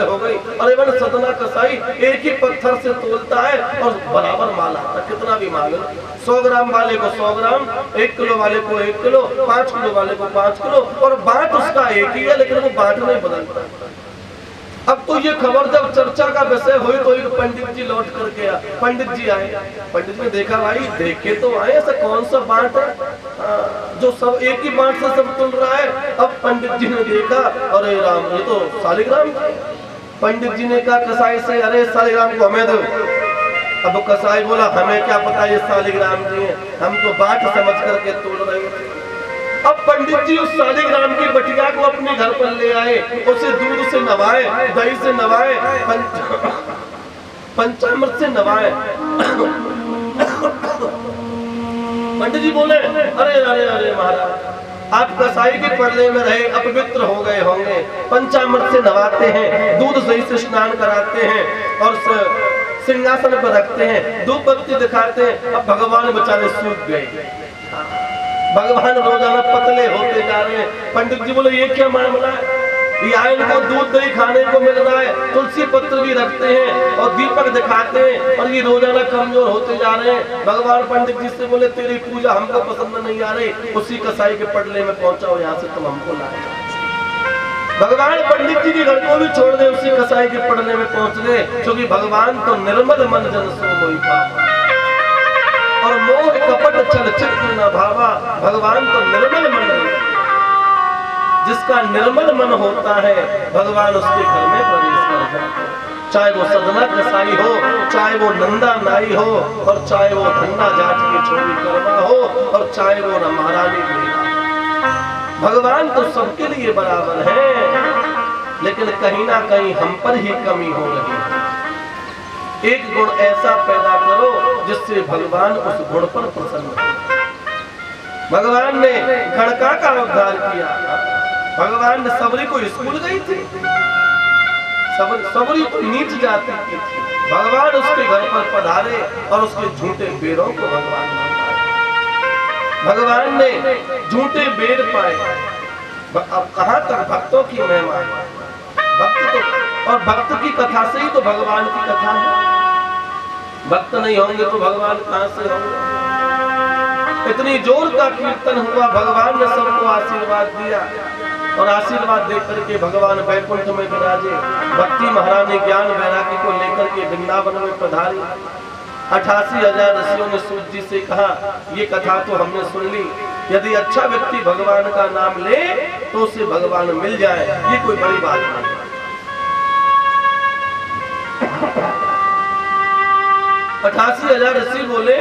बसे हो गई। अरे बन सतना कसाई एक ही पत्थर से तोलता है और बराबर माल आता, कितना भी माल, 100 ग्राम वाले को 100 ग्राम, 1 किलो वाले को 1 किलो, 5 किलो वाले को 5 किलो, और बाट उसका एक ही है, लेकिन वो बाट नहीं बदलता। अब तो ये खबर जब चर्चा का विषय हुई तो एक पंडित जी लौट करके पंडित जी आए। पंडित ने देखा, भाई देखे तो आए, ऐसा कौन सा बांट है जो सब एक ही बांट से सब तुल रहा है। अब पंडित जी ने देखा, अरे राम ये तो शालिग्राम। पंडित जी ने कहा कसाई से, अरे शालिग्राम को हमें दो। अब कसाई बोला, हमें क्या पता ये शालिग्राम जी है, हम तो बांट समझ करके तोड़ रहे हैं। अब पंडित जी उस शालिग्राम की बटिया को अपने घर पर ले आए, उसे दूध से नवाए, दही से नवाए, पंचामृत से नवाए। पंडित जी बोले, अरे अरे अरे महाराज, आप कसाई के पड़ने में रहे, अपवित्र हो गए होंगे, पंचामृत से नवाते हैं, दूध दही से स्नान कराते हैं और सिंहासन पर रखते हैं, धूप बत्ती दिखाते हैं। अब भगवान बेचारे सूख गए, भगवान रोजाना पतले होते जा रहे हैं। पंडित जी बोले, ये क्या मामला है, यहाँ इनको दूध दही खाने को मिल रहा है, तुलसी पत्र भी रखते हैं और दीपक दिखाते हैं, और ये रोजाना कमजोर होते जा रहे हैं। भगवान पंडित जी से बोले, तेरी पूजा हमको पसंद नहीं आ रही, उसी कसाई के पटले में पहुंचाओ, यहाँ से तुम हमको लाए। भगवान पंडित जी के घर को भी छोड़ दे, उसी कसाई के पटले में पहुंच गए, क्योंकि भगवान तो निर्मल मन जन सो मोहि पावा, और मोह कपट चल चित्र न भावा। भगवान तो निर्मल मन है, जिसका निर्मल मन होता है भगवान उसके घर में प्रवेश कर जाते हैं। चाहे वो सदना कसाई हो, चाहे वो नंदा नाई हो, और चाहे वो धन्ना जाट की छोरी कर्मा हो, और चाहे वो महारानी मीरा, भगवान तो सबके लिए बराबर है। लेकिन कहीं ना कहीं हम पर ही कमी हो रही है। एक गुण ऐसा पैदा करो जिससे भगवान उस गुण पर प्रसन्न हो। भगवान ने गणका का उद्धार किया। भगवान ने सबरी को स्कूल गई थी, सबरी तो नीच जाती थी, भगवान उसके घर पर पधारे और उसके झूठे बेरों को भगवान पाए। भगवान ने झूठे बेर पाए। अब कहां तक भक्तों की महिमा, भक्त तो, और भक्त की कथा से ही तो भगवान की कथा है। भक्त नहीं होंगे तो भगवान कहां से होंगे। इतनी जोर का कीर्तन हुआ, भगवान ने सबको आशीर्वाद दिया, और आशीर्वाद देकर के भगवान वैकुंठ में विराजे। भक्ति महारानी ज्ञान वैरागी को लेकर के वृंदावन में पधारी। 88,000 ऋषियों ने सूत जी से कहा, ये कथा तो हमने सुन ली, यदि अच्छा व्यक्ति भगवान का नाम ले तो उसे भगवान मिल जाए, ये कोई बड़ी बात नहीं। 88,000 ऋषि बोले,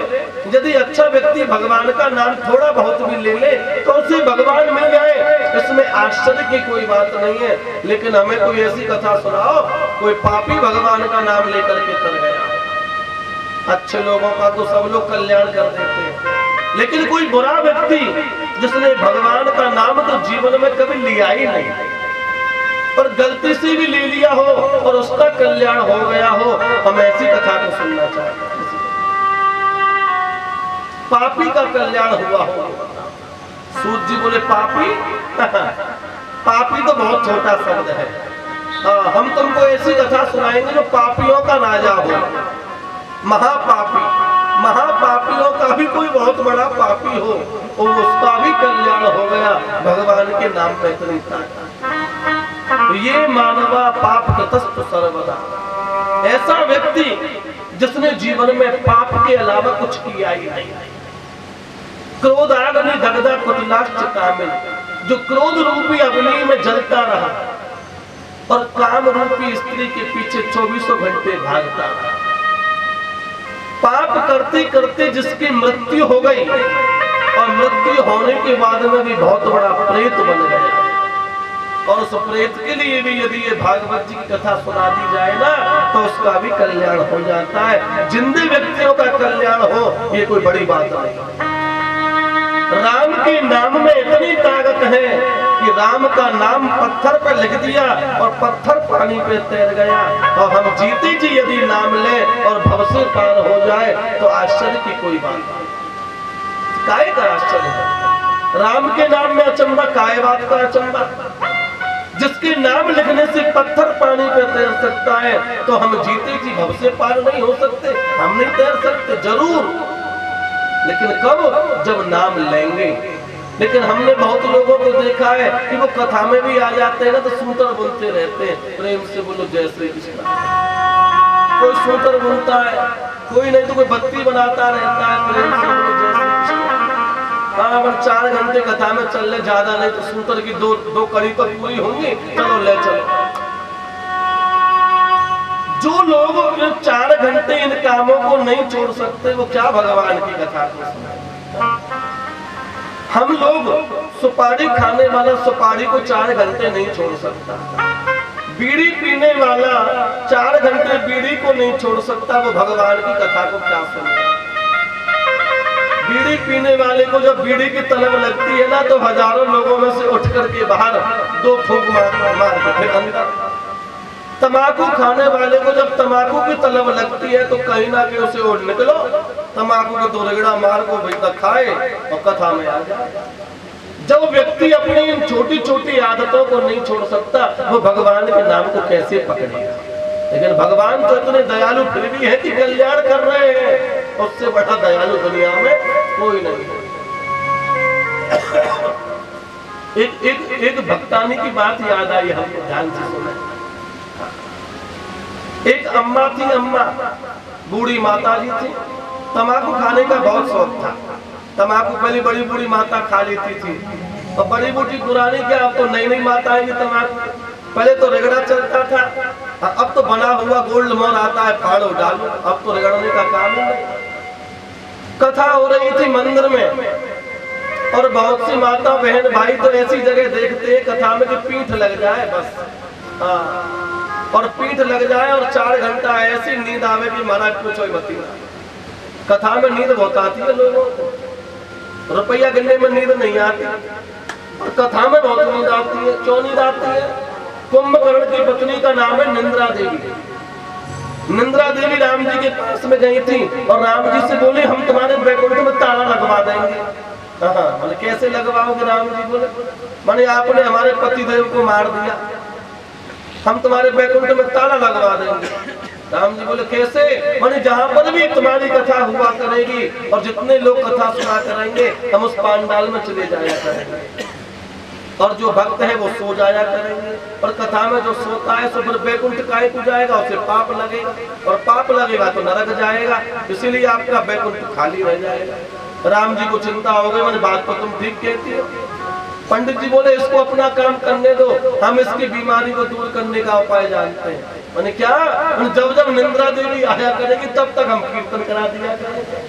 यदि अच्छा व्यक्ति भगवान का नाम थोड़ा बहुत भी ले ले तो उसे भगवान मिल जाए, इसमें आश्चर्य की कोई बात नहीं है। लेकिन हमें कोई ऐसी कथा सुनाओ, कोई पापी भगवान का नाम लेकर के तर गया। अच्छे लोगों का तो सब लोग कल्याण कर देते हैं, लेकिन कोई बुरा व्यक्ति जिसने भगवान का नाम तो जीवन में कभी लिया ही नहीं, पर गलती से भी ले लिया हो और उसका कल्याण हो गया हो, हम ऐसी कथा को सुनना चाहते हैं। पापी का कल्याण हुआ हो। सूत जी बोले, पापी पापी तो बहुत छोटा शब्द है। हम तुमको ऐसी कथा सुनाएंगे जो पापियों का राजा हो, महापापी। महापापियों का भी कोई बहुत बड़ा पापी हो और उसका भी कल्याण हो गया भगवान के नाम में इतनी ताकत। ये मानवा पाप कृतस्त सर्वदा, ऐसा व्यक्ति जिसने जीवन में पाप के अलावा कुछ किया ही नहीं। क्रोधाग्नि दग्धा कुटिलाश्च कामिन, जो क्रोध रूपी अग्नि में जलता रहा और काम रूपी स्त्री के पीछे 24 घंटे भागता रहा। पाप करते करते जिसकी मृत्यु हो गई और मृत्यु होने के बाद में भी बहुत बड़ा प्रेत बन गया, और उस प्रेत के लिए भी यदि ये भागवत जी की कथा सुना दी जाए ना तो उसका भी कल्याण हो जाता है। जिंदे व्यक्तियों का कल्याण हो, ये कोई बड़ी बात नहीं। राम के नाम में इतनी ताकत है कि राम का नाम पत्थर पर लिख दिया और पत्थर पानी पे तैर गया। और हम जीते जी यदि नाम ले और भव से पार हो जाए तो आश्चर्य की कोई बात नहीं। काहे का आश्चर्य है? राम के नाम में अचंबा, काहे बात का अचंबा? जिसके नाम लिखने से पत्थर पानी पे तैर सकता है, तो हम जीते जी भव से पार नहीं हो सकते? हम नहीं तैर सकते? जरूर, लेकिन कब? जब नाम लेंगे। लेकिन हमने बहुत लोगों को देखा है कि वो कथा में भी आ जाते हैं ना, तो सूत्र बोलते रहते हैं, प्रेम से बोलो जय श्री कृष्ण। कोई सूत्र बोलता है, कोई नहीं तो कोई बत्ती बनाता रहता है, प्रेम से बोलो जय श्री कृष्ण। हाँ, अगर 4 घंटे कथा में चल ले, ज्यादा नहीं तो सूत्र की दो कड़ी तो पूरी होंगी, चलो ले चलो। जो लोग 4 घंटे इन कामों को नहीं छोड़ सकते, वो क्या भगवान की कथा को सुने? हम लोग सुपारी खाने वाला सुपारी को 4 घंटे नहीं छोड़ सकता। बीड़ी पीने वाला 4 घंटे बीड़ी को नहीं छोड़ सकता, वो भगवान की कथा को क्या सुने? बीड़ी पीने वाले को जब बीड़ी की तलब लगती है ना, तो हजारों लोगों में से उठ करके बाहर 2 फूंक मार के फिर अंदर। तमाकू खाने वाले को जब तमाकू की तलब लगती है, तो कहीं ना कहीं उसे उठ निकलो, तमाकू को 2 रगड़ा मार को भाई खाए और कथा में आ जाए। जब व्यक्ति अपनी इन छोटी छोटी आदतों को नहीं छोड़ सकता, वो भगवान के नाम को कैसे पकड़ेगा? लेकिन भगवान तो इतने दयालु फिर भी है कि कल्याण कर रहे हैं, उससे बड़ा दयालु दुनिया में कोई नहीं है। एक भक्तानी की बात याद आई, हम ध्यान से सुने। एक अम्मा थी, अम्मा बूढ़ी माता जी थी, तमाकू खाने का बहुत शौक था। तमाकू पहले बड़ी बूढ़ी माता खा लेती थी, और बड़ी बूढ़ी पुरानी क्या, अब तो नई नई माता है। तमाकू पहले तो रगड़ा चलता था, अब तो बना हुआ गोल्ड मोर आता है, फाड़ो डालो, अब तो रगड़ने का काम ही नहीं। कथा हो रही थी मंदिर में, और बहुत सी माता बहन भाई तो ऐसी जगह देखते हैं कथा में कि पीठ लग जाए बस। हाँ, और पीठ लग जाए और 4 घंटा ऐसी नींद आवे कि महाराज पूछो ही मत। कथा में नींद बहुत आती है लोगों को, रुपया गिनने में नींद नहीं आती, और कथा में बहुत नींद आती है। क्यों नींद आती है? कुंभकर्ण की पत्नी का नाम है निंद्रा देवी। निंद्रा देवी राम जी के पास में गई थी, और राम जी से बोले हम तुम्हारे बैकुंठ में ताला लगवा देंगे। हाँ, कैसे लगवाओगे? राम जी बोले, माने आपने हमारे पति देव को मार दिया, हम तुम्हारे बैकुंठ में ताला लगवा देंगे। राम जी बोले कैसे? माने जहाँ पर भी तुम्हारी कथा हुआ करेगी और जितने लोग कथा सुना करेंगे, हम उस पांडाल में चले जाया करेंगे, और जो भक्त है वो सो जाया करेंगे। और कथा में जो सोता है सो फिर बैकुंठ काहे को जाएगा, उसे पाप लगेगा, और पाप लगेगा तो नरक जाएगा, इसीलिए आपका बैकुंठ खाली रह जाएगा। राम जी को चिंता हो गई, मैंने बात तो तुम ठीक कहती हो। पंडित जी बोले इसको अपना काम करने दो, हम इसकी बीमारी को दूर करने का उपाय जानते हैं। मैंने क्या? जब जब निंद्रा देवी आया करेगी तब तक हम कीर्तन करा दिया करेंगे,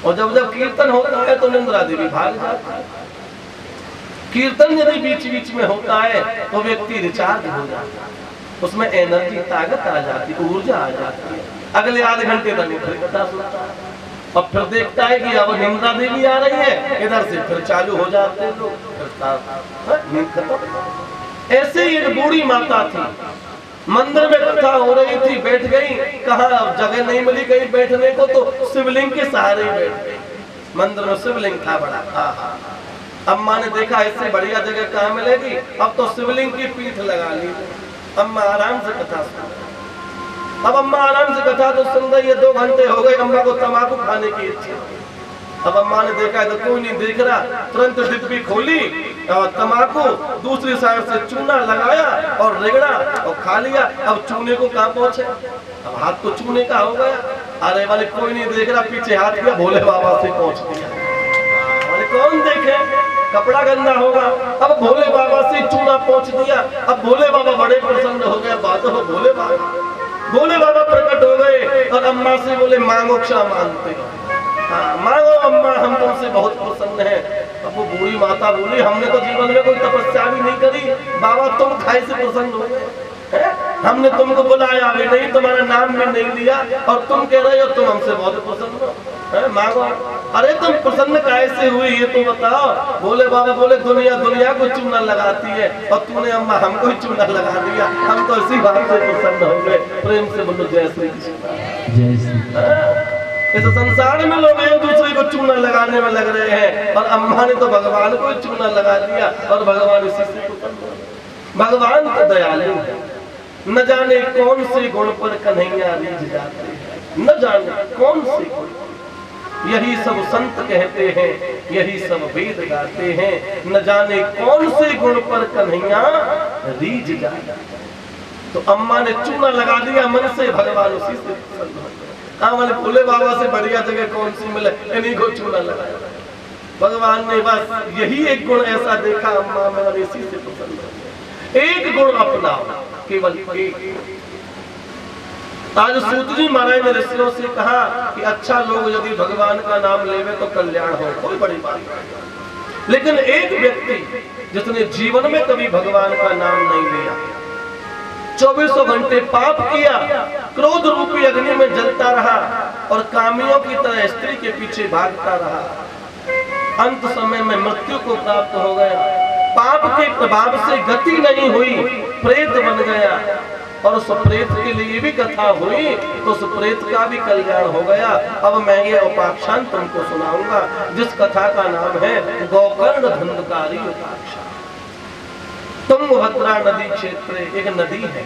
और जब जब कीर्तन होता है तो निंद्रा देवी भाग जाती है। कीर्तन यदि बीच बीच में होता है तो व्यक्ति रिचार्ज हो जाता है, उसमें एनर्जी ताकत आ जाती है, ऊर्जा आ जाती है। अगले आधे घंटे तक फिर कथा सुनता है, और फिर देखता है कि अब निंद्रा देवी आ रही है, इधर से फिर चालू हो जाते हैं लोग, नींद खत्म। ऐसे ही एक बूढ़ी माता थी, मंदिर में कथा हो रही थी, बैठ गई, कहा जगह नहीं मिली कहीं बैठने को, तो शिवलिंग के सहारे बैठ गई। मंदिर में शिवलिंग था बड़ा। अम्मा ने देखा इससे बढ़िया जगह कहाँ मिलेगी, अब तो शिवलिंग की पीठ लगा ली। अम्मा आराम से कथा सुन। अब अम्मा आराम से कथा तो सुन रही है, 2 घंटे हो गए, अम्मा को तम्बाकू खाने की इच्छा। अब अम्मा ने देखा तो कोई नहीं देख रहा, तुरंत डिब्बी खोली और तम्बाकू दूसरी साइड से चूना लगाया और रगड़ा और खा लिया। अब चूने को कहाँ पहुंचे, अब हाथ तो चूने का हो गया। अरे वाले कोई नहीं देख रहा, पीछे हाथ किया, भोले बाबा से पहुंच दिया। कौन देखे, कपड़ा गंदा होगा। अब भोले बाबा से चूना पहुंच दिया। अब भोले बाबा बड़े प्रसन्न हो गए, बात हो भोले बाबा प्रकट हो गए और अम्मा से बोले मांगो क्या मांगते हो? हाँ मांगो अम्मा, हम तुमसे बहुत प्रसन्न हैं। अब वो बूढ़ी माता बोली हमने तो जीवन में कोई तपस्या भी नहीं करी, बाबा तुम खाए से प्रसन्न हो गए, हमने तुमको बुलाया भी नहीं, तुम्हारा नाम भी नहीं लिया और तुम कह रहे हो तुम हमसे बहुत प्रसन्न हो, मांगो। अरे तुम प्रसन्न कैसे हुई ये तो बताओ। भोले बाबा बोले दुनिया को चूना लगाती है और तूने अम्मा हमको ही चूना लगा दिया, हम तो इसी बात से प्रसन्न हो गए। प्रेम से बोलो जय श्री कृष्ण। जय श्री। इस संसार में लोग एक दूसरे को चूना लगाने में लग रहे हैं और अम्मा ने तो भगवान को चूना लगा दिया और भगवान इसी से प्रसन्न हो गए। भगवान तो दयालु है, न जाने कौन से गुण पर कन्हैया रीझ जाते हैं, न जाने कौन से गुण। यही सब संत कहते हैं, यही सब वेद गाते हैं, न जाने कौन से गुण पर कन्हैया रीझ जाते। तो अम्मा ने चूना लगा दिया मन से, भगवान उसी से प्रसन्न हो गए। मैंने भोले बाबा से बढ़िया जगह कौन सी मिले, इन्हीं को चूना लगाया। भगवान ने बस यही एक गुण ऐसा देखा अम्मा में, और इसी से प्रसन्न हो गए। एक गुण अपनाओ, केवल एक। आज सूत जी महाराज ने ऋषियों से कहा कि अच्छा लोग यदि भगवान का नाम लेवे तो कल्याण हो, कोई बड़ी बात नहीं। लेकिन एक व्यक्ति जिसने जीवन में कभी भगवान का नाम नहीं लिया, 24 घंटे पाप किया, क्रोध रूपी अग्नि में जलता रहा और कामियों की तरह स्त्री के पीछे भागता रहा, अंत समय में मृत्यु को प्राप्त हो गया। पाप के प्रभाव से गति नहीं हुई, प्रेत बन गया, और उस प्रेत के लिए भी कथा हुई तो उस प्रेत का भी कल्याण हो गया। अब मैं ये उपाख्यान तुमको सुनाऊंगा, जिस कथा का नाम है गोकर्ण धंधकारी उपाख्यान। तुंगभद्रा नदी क्षेत्र एक नदी है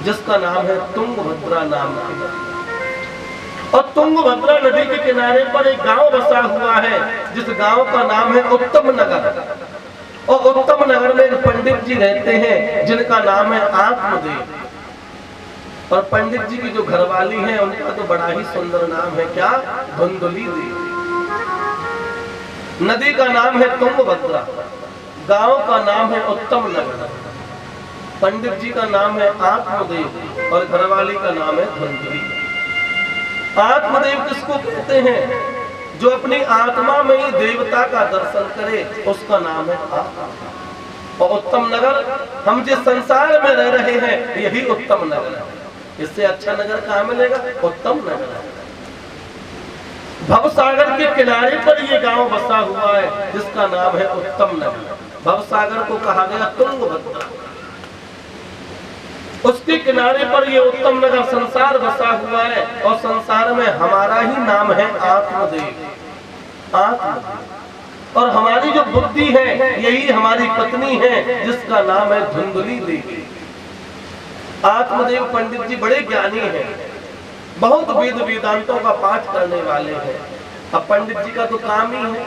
जिसका नाम है तुंगभद्रा नाम की नदी। और तुंगभद्रा नदी के किनारे पर एक गांव बसा हुआ है जिस गांव का नाम है उत्तम नगर। और उत्तम नगर में एक पंडित जी रहते हैं जिनका नाम है आत्मदेव। और पंडित जी की जो घरवाली है उनका तो बड़ा ही सुंदर नाम है, क्या? धुंधुली देवी। नदी का नाम है तुंगभद्रा, गांव का नाम है उत्तम नगर, पंडित जी का नाम है आत्मदेव और घरवाली का नाम है धुंधुली। आत्मदेव किसको कहते हैं? जो अपनी आत्मा में ही देवता का दर्शन करे उसका नाम है आत्मा। और उत्तम नगर, हम जिस संसार में रह रहे हैं यही उत्तम नगर है। इससे अच्छा नगर कहाँ मिलेगा? उत्तम नगर। भवसागर के किनारे पर ये गांव बसा हुआ है जिसका नाम है उत्तम नगर। भवसागर को कहा गया तुंगभद्रा, उसके किनारे पर ये उत्तम नगर संसार बसा हुआ है। और संसार में हमारा ही नाम है आत्मदेव। आत्मदेव और हमारी जो बुद्धि है यही हमारी पत्नी है जिसका नाम है धुंधुली देवी। आत्मदेव पंडित जी बड़े ज्ञानी हैं, बहुत वेद वेदांतों का पाठ करने वाले हैं। अब पंडित जी का तो काम ही है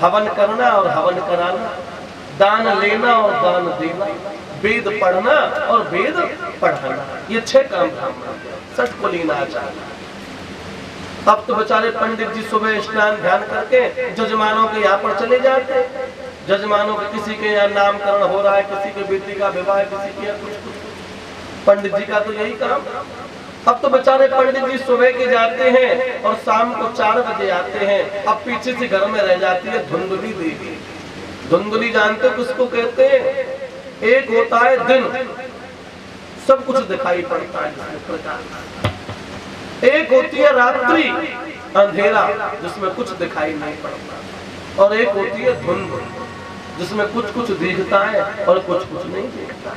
हवन करना और हवन कराना, दान लेना और दान देना, वेद पढ़ना और वेद पढ़ाना, ये 6 काम सठ को लेना चाहिए। अब तो बेचारे पंडित जी सुबह स्नान ध्यान करके जजमानों के यहाँ पर चले जाते। जजमानों के किसी के यहाँ नामकरण हो रहा है, किसी के बेटी का विवाह, किसी के कुछ। पंडित जी का तो यही काम। अब तो बेचारे पंडित जी सुबह के जाते हैं और शाम को 4 बजे आते हैं। अब पीछे से घर में रह जाती है धुंधुली देवी। धुंधुली जानते हो किसको कहते हैं? एक होता है दिन, सब कुछ दिखाई पड़ता है इस प्रकार। एक होती है रात्रि, अंधेरा जिसमें कुछ दिखाई नहीं पड़ता। और एक होती है धुंध जिसमें कुछ कुछ दिखता है और कुछ कुछ नहीं दिखता।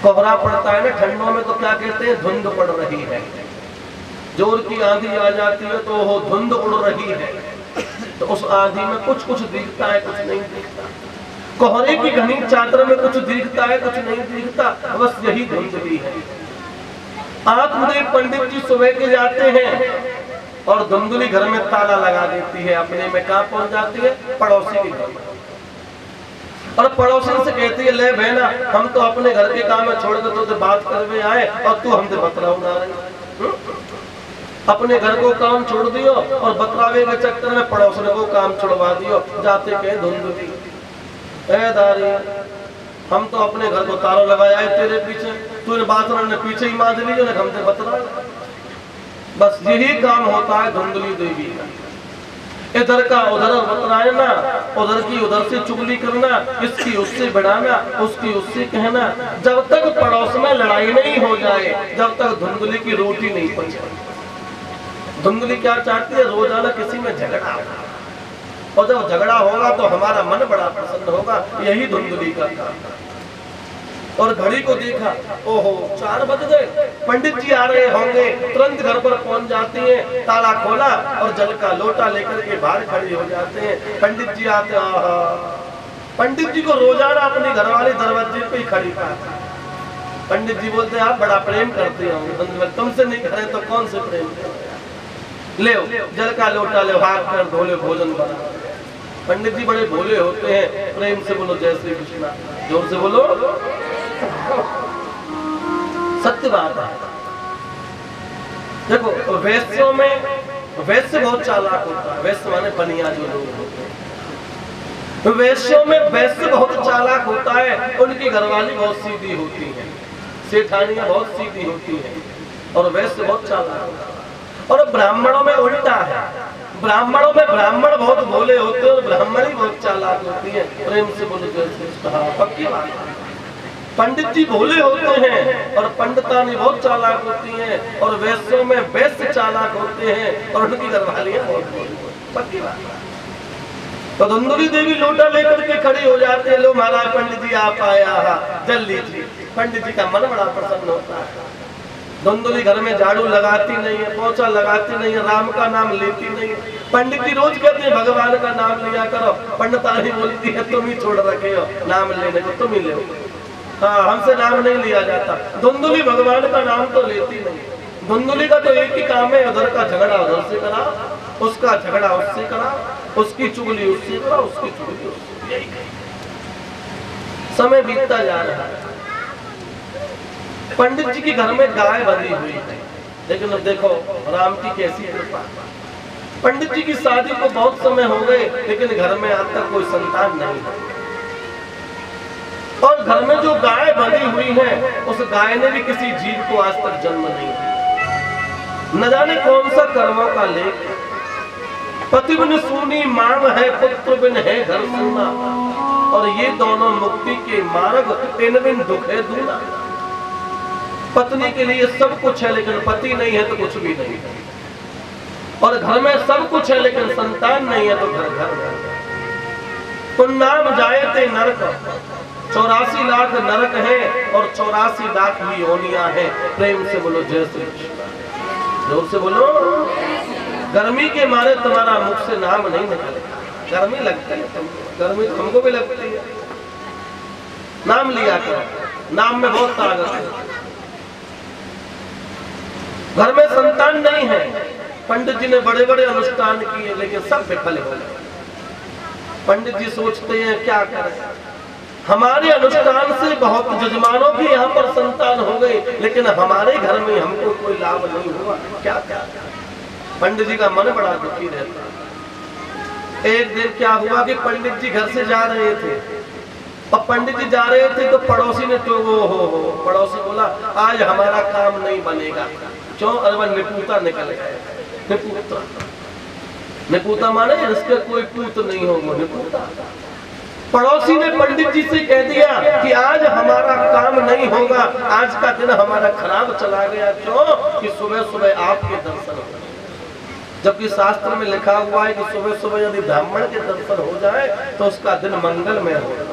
कोहरा पड़ता है ना ठंडों में तो क्या कहते हैं? धुंध पड़ रही है। जोर की आंधी आ जाती है तो वो धुंध उड़ रही है, तो उस आंधी में कुछ कुछ दिखता है, कुछ नहीं दिखता। कोहरे की घनी चादर में कुछ दिखता है, कुछ नहीं दिखता, बस यही धुंधली है। आत्मदेव पंडित जी सुबह के जाते हैं और धुंधली घर में ताला लगा देती है। अपने में कहाँ पहुंच जाती है? पड़ोसी के घर में। और पड़ोसी से कहती है, ले बहना हम तो अपने घर के काम में छोड़ के तुझे बात करवे आए और तू हमसे बतलाव उड़ा रही। अपने घर को काम छोड़ दियो और बतलावे के चक्कर में पड़ोसन को काम छुड़वा दियो। जाते कहे धुंधली, ए दारी हम तो अपने घर को ताला लगाया है तेरे पीछे, तूने बात ने पीछे ही मार ली, हमसे बतला। बस यही काम होता है धुंधली देवी का। इधर का उधर बतलाना, उधर की उधर से चुगली करना, इसकी उससे बढ़ाना, उसकी उससे कहना। जब तक पड़ोस में लड़ाई नहीं हो जाए, जब तक धुंधली की रोटी नहीं पचे। धुंधली क्या चाहती है? रोजाना किसी में झगड़ा, और जब झगड़ा होगा तो हमारा मन बड़ा प्रसन्न होगा। यही धुंधली का काम। और घड़ी को देखा, ओहो 4 बज गए, पंडित जी आ रहे होंगे। तुरंत घर पर पहुंच जाती हैं, ताला खोला और जल का लोटा लेकर के बाहर खड़ी हो जाते हैं। पंडित जी आते, आहा पंडित जी को रोजाना अपनी घरवाली दरवाजे पे ही खड़ी पाती। पंडित जी बोलते आप बड़ा प्रेम करते हो, तुमसे नहीं करें तो कौन से प्रेम करें, ले जल का लोटा ले, हाथ पैर धोले, भोजन बना। पंडित जी बड़े भोले होते हैं। प्रेम से बोलो जय श्री कृष्णा, जोर से बोलो, सत्य बात है। देखो वैश्यों में, वैश्य बहुत चालाक होता है। वैश्य माने बनिया जो लोग होते हैं, वैश्यों में वैश्य बहुत चालाक होता है। उनकी घरवाली बहुत सीधी होती है, सेठानियां बहुत सीधी होती है, और वैश्य बहुत चालाक होता है। और ब्राह्मणों में उल्टा है, ब्राह्मणों में ब्राह्मण बहुत भोले होते हैं और ब्राह्मणी बहुत चालाक होती है। प्रेम से बोलो जय श्री कृष्ण, पक्की बात है। पंडित जी भोले होते हैं और पंडितानी बहुत चालाक होती हैं, और वैश्यों में वैश्य चालाक होते हैं और उनकी घरवालियां बहुत भोली, पक्की बात है। तो धुंधुली देवी लोटा लेकर के खड़ी हो जाते हैं, लो महाराज पंडित जी आप आया, जल लीजिए। पंडित जी का मन बड़ा प्रसन्न होता है। धुंधुली घर में झाड़ू लगाती नहीं है, पोछा लगाती नहीं है, राम का नाम लेती नहीं है। पंडित जी रोज कहते हैं भगवान का नाम लिया करो। पंडितानी बोलती है तुम ही छोड़ रखे हो नाम लेने को, तुम ही ले, हाँ हमसे नाम नहीं लिया जाता। धुंधुली भगवान का नाम तो लेती नहीं। धुंधुली का तो एक ही काम है, उधर का झगड़ा उधर से करा, उसका झगड़ा उससे करा, उसकी चुगली उससे करा, उसकी चुगली उससे, यही समय बीतता जा रहा है। पंडित जी के घर में गाय बंधी हुई है, लेकिन अब देखो राम की कैसी कृपा। पंडित जी की शादी को बहुत समय हो गए, लेकिन घर में आज तक कोई संतान नहीं है। और घर में जो गाय बंधी हुई है, उस गाय ने भी किसी जीव को आज तक जन्म नहीं दिया। न जाने कौन सा कर्मों का लेख है। पति बिन सूनी मांग है, पुत्र बिन है घर सुना, और ये दोनों मुक्ति के मार्ग, इन बिन दुख है दूना। पत्नी के लिए सब कुछ है, लेकिन पति नहीं है तो कुछ भी नहीं है। और घर में सब कुछ है, लेकिन संतान नहीं है तो घर घर। पुन्नाम जायते नरक, 84 लाख नरक है और 84 लाख ही योनियां हैं। प्रेम से बोलो जय श्री कृष्ण, जोर से बोलो। गर्मी के मारे तुम्हारा मुख से नाम नहीं निकलेगा। गर्मी लगती है तुमको, गर्मी हमको भी लगती है। नाम लिया करो, नाम में बहुत ताकत है। घर में संतान नहीं है। पंडित जी ने बड़े बड़े अनुष्ठान किए, लेकिन सब विफल हो गए। पंडित जी सोचते हैं क्या करें, हमारे अनुष्ठान से बहुत जजमानों की यहाँ पर संतान हो गई, लेकिन हमारे घर में हमको कोई लाभ नहीं हुआ, क्या क्या। पंडित जी का मन बड़ा दुखी रहता। एक दिन क्या हुआ कि पंडित जी घर से जा रहे थे, और पंडित जी जा रहे थे तो पड़ोसी ने तो हो पड़ोसी बोला आज हमारा काम नहीं बनेगा। क्यों? अरे निपुता निकल गए। निपुता, निपुता माने इसके कोई पूत नहीं हो, वो निपुता। पड़ोसी ने पंडित जी से कह दिया कि आज हमारा काम नहीं होगा, आज का दिन हमारा खराब चला गया। क्यों? कि सुबह सुबह आपके दर्शन हो। जबकि शास्त्र में लिखा हुआ है कि सुबह सुबह यदि ब्राह्मण के दर्शन हो जाए तो उसका दिन मंगलमय होगा।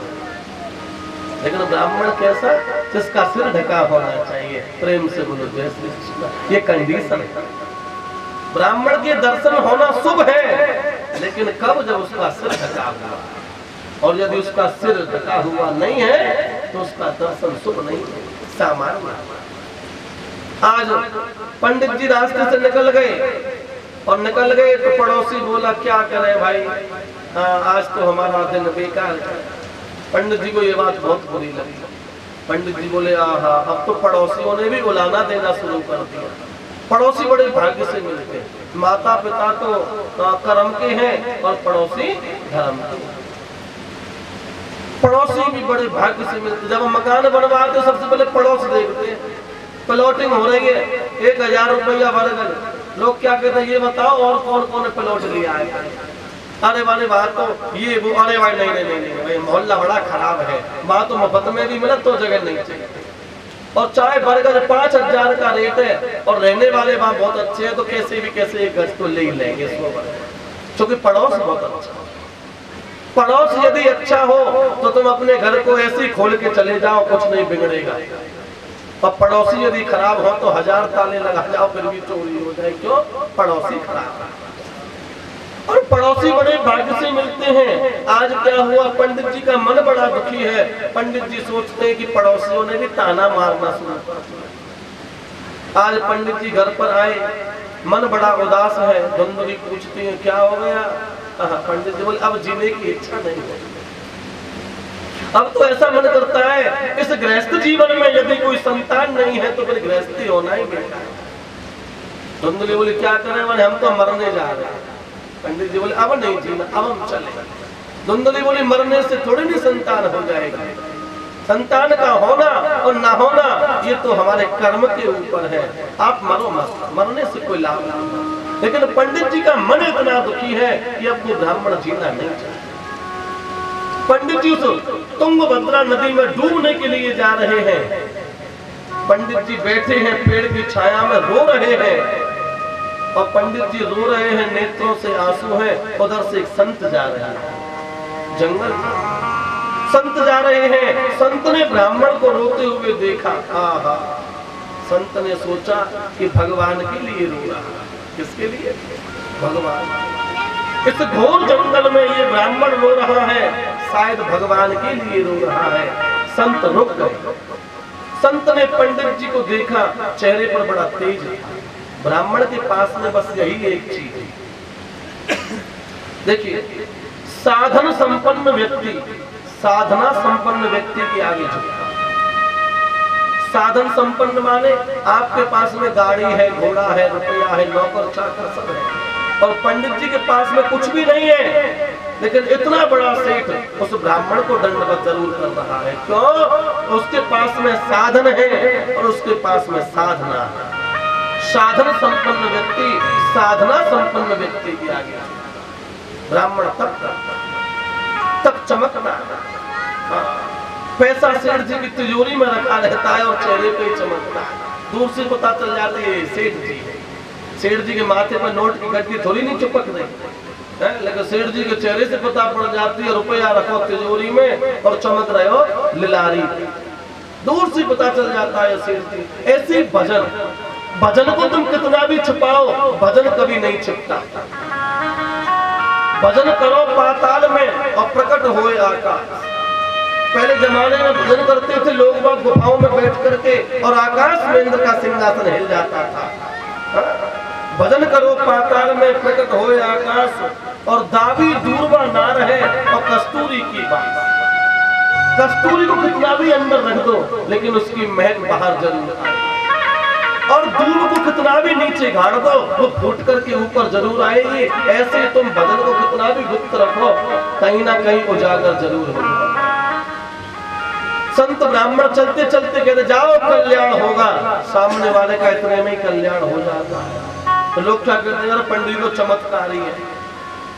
लेकिन ब्राह्मण कैसा? जिसका सिर ढका होना चाहिए। प्रेम से बोलो जय श्री कृष्ण, ये कंडीशन है। ब्राह्मण के दर्शन होना शुभ है, लेकिन कब? जब उसका सिर ढका हुआ, और यदि उसका सिर ढका हुआ नहीं है तो उसका दर्शन शुभ नहीं है, सामान्य। आज पंडित जी रास्ते से निकल गए, और निकल गए तो पड़ोसी बोला क्या करें भाई, आज तो हमारा दिन बेकार है। पंडित जी को ये बात बहुत बुरी लगी। पंडित जी बोले आहा, अब तो पड़ोसियों ने भी बुलाना देना शुरू कर दिया। पड़ोसी बड़े भाग्य से मिलते हैं। माता पिता तो कर्म के हैं और पड़ोसी धर्म के। पड़ोसी भी बड़े भाग्य से मिलते। जब हम मकान बनवाते सबसे पहले पड़ोस देखते हैं। प्लॉटिंग हो रही है, 1000 रुपया वर्ग। लोग क्या कहते हैं ये बताओ और कौन कौन प्लॉट लिया है। अरे वाले बात तो ये वो, अरे भाई नहीं नहीं नहीं भाई मोहल्ला बड़ा खराब है, वहां तो मुफ्त में भी मिला तो जगह नहीं चाहिए। और चाहे बर्गर 5000 का रेट है और रहने वाले वहां बहुत अच्छे हैं, तो कैसे भी कैसे एक गज तो ले ही लेंगे, क्योंकि पड़ोस बहुत अच्छा। पड़ोस यदि अच्छा हो तो तुम अपने घर को ऐसे ही खोल के चले जाओ, कुछ नहीं बिगड़ेगा। और पड़ोसी यदि खराब हो तो 1000 ताले लगा जाओ फिर भी चोरी हो जाए। क्यों? पड़ोसी खराब है। और पड़ोसी बड़े भाग्य से मिलते हैं। आज क्या हुआ, पंडित जी का मन बड़ा दुखी है। पंडित जी सोचते हैं कि पड़ोसियों ने भी ताना मारना शुरू कर दिया। आज पंडित जी घर पर आए, मन बड़ा उदास है। धुंधली पूछती है क्या हो गया। पंडित जी बोले अब जीने की इच्छा नहीं है, अब तो ऐसा मन करता है इस गृहस्थ जीवन में यदि कोई संतान नहीं है तो फिर गृहस्थी होना ही बेकार है। धुंधली बोले क्या करें, बोले हम तो मरने जा रहे हैं। पंडित जी बोले अब नहीं जीना, अब हम चले। धुंधली बोली मरने से थोड़ी नहीं संतान हो जाएगी, संतान का होना और ना होना ये तो हमारे कर्म के ऊपर है। आप मरो मत, मरने से कोई लाभ नहीं। लेकिन पंडित जी का मन इतना दुखी है कि अब वो ब्राह्मण जीना नहीं चाहते। पंडित जी उस तुंगभद्रा नदी में डूबने के लिए जा रहे हैं। पंडित जी बैठे हैं पेड़ की छाया में, रो रहे हैं। और पंडित जी रो रहे हैं, नेत्रों से आंसू हैं। उधर से एक संत जा रहे हैं, जंगल संत जा रहे हैं। संत ने ब्राह्मण को रोते हुए देखा। आहा, संत ने सोचा कि भगवान के लिए रो रहा है। किसके लिए? भगवान। इस घोर जंगल में ये ब्राह्मण रो रहा है, शायद भगवान के लिए रो रहा है। संत रुक गए। संत ने पंडित जी को देखा, चेहरे पर बड़ा तेज था। ब्राह्मण के पास में बस यही एक चीज। देखिए, साधन संपन्न व्यक्ति साधना संपन्न व्यक्ति के आगे झुकता। साधन संपन्न माने आपके पास में गाड़ी है, घोड़ा है, रुपया है, नौकर चाकर सब है, और पंडित जी के पास में कुछ भी नहीं है, लेकिन इतना बड़ा सेठ उस ब्राह्मण को दंडवत जरूर कर रहा है। क्यों? उसके पास में साधन है और उसके पास में साधना है। साधन संपन्न व्यक्ति साधना संपन्न व्यक्ति के आगे ब्राह्मण तब चमकता है। पैसा सेठ जी की तिजोरी में रखा रहता है और चेहरे पे चमकता है। दूर से पता चल जाती है सेठ जी है। सेठ जी के माथे पर नोट की गड्डी थोड़ी नहीं चिपक रही है, लेकिन सेठ जी के चेहरे से पता पड़ जाती है रुपया रखो तिजोरी में और चमक रहे हो लिलारी। दूर से पता चल जाता है सेठ जी। ऐसे भजन को तुम कितना भी छुपाओ, भजन कभी नहीं छिपता। भजन करो पाताल में और प्रकट होए आकाश। पहले जमाने में भजन करते थे लोग बाग गुफाओं में बैठ करके, और आकाश में इंद्र का सिंहासन हिल जाता था। भजन करो पाताल में प्रकट होए आकाश, और दावी दूरबा ना रहे और कस्तूरी की बात। कस्तूरी को कितना भी अंदर रख दो लेकिन उसकी महक बाहर जरूर आए, और दूर को कितना भी नीचे गाड़ दो वो फूट करके ऊपर जरूर आएगी। ऐसे तुम भजन को कितना भी गुप्त रखो, कहीं ना कहीं उजागर जरूर होगा। संत ब्राह्मण चलते चलते कहते जाओ कल्याण होगा, सामने वाले का इतने में ही कल्याण हो जाता है। तो लोग क्या कहते हैं, पंडित जी को चमत्कारी है,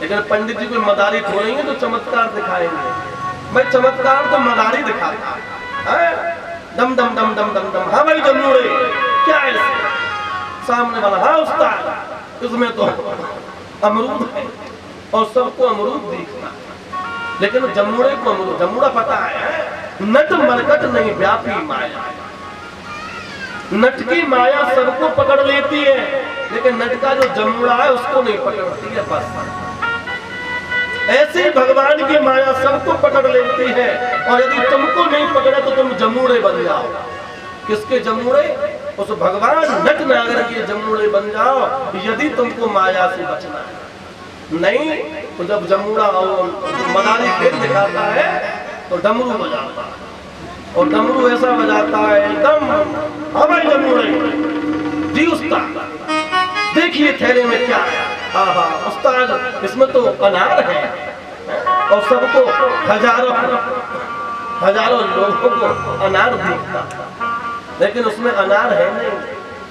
लेकिन पंडित जी कोई मदारी थोड़ेंगे तो चमत्कार दिखाएंगे। भाई चमत्कार तो मदारी दिखाता है, दम दम दम दम दम दम। हाँ भाई जमूड़े क्या है? सामने वाला हाँ उस्ताद, इसमें तो अमरूद है और सबको अमरूद दिखता, लेकिन जमूड़े को अमरूद। जमूड़ा पता है, नट मरकट नहीं व्यापी माया। नट की माया सबको पकड़ लेती है, लेकिन नट का जो जमूड़ा है उसको नहीं पकड़ती है। बस ऐसे भगवान की माया सबको पकड़ लेती है, और यदि तुमको नहीं पकड़े तो तुम जमूड़े बन जाओ। किसके जमूड़े? उस भगवान नट नागर के जमूड़े बन जाओ, यदि तुमको माया से बचना है। नहीं तो जब जमूड़ा मदारी खेल दिखाता है तो डमरू बजाता है, और डमरू ऐसा बजाता है एकदम हवाई जमूड़े जी। उस्ताद देखिए थैले में क्या है। हाँ उस्ताद इसमें तो अनार है, और सबको हजारों लोगों को अनार दिखता, लेकिन उसमें अनार है नहीं।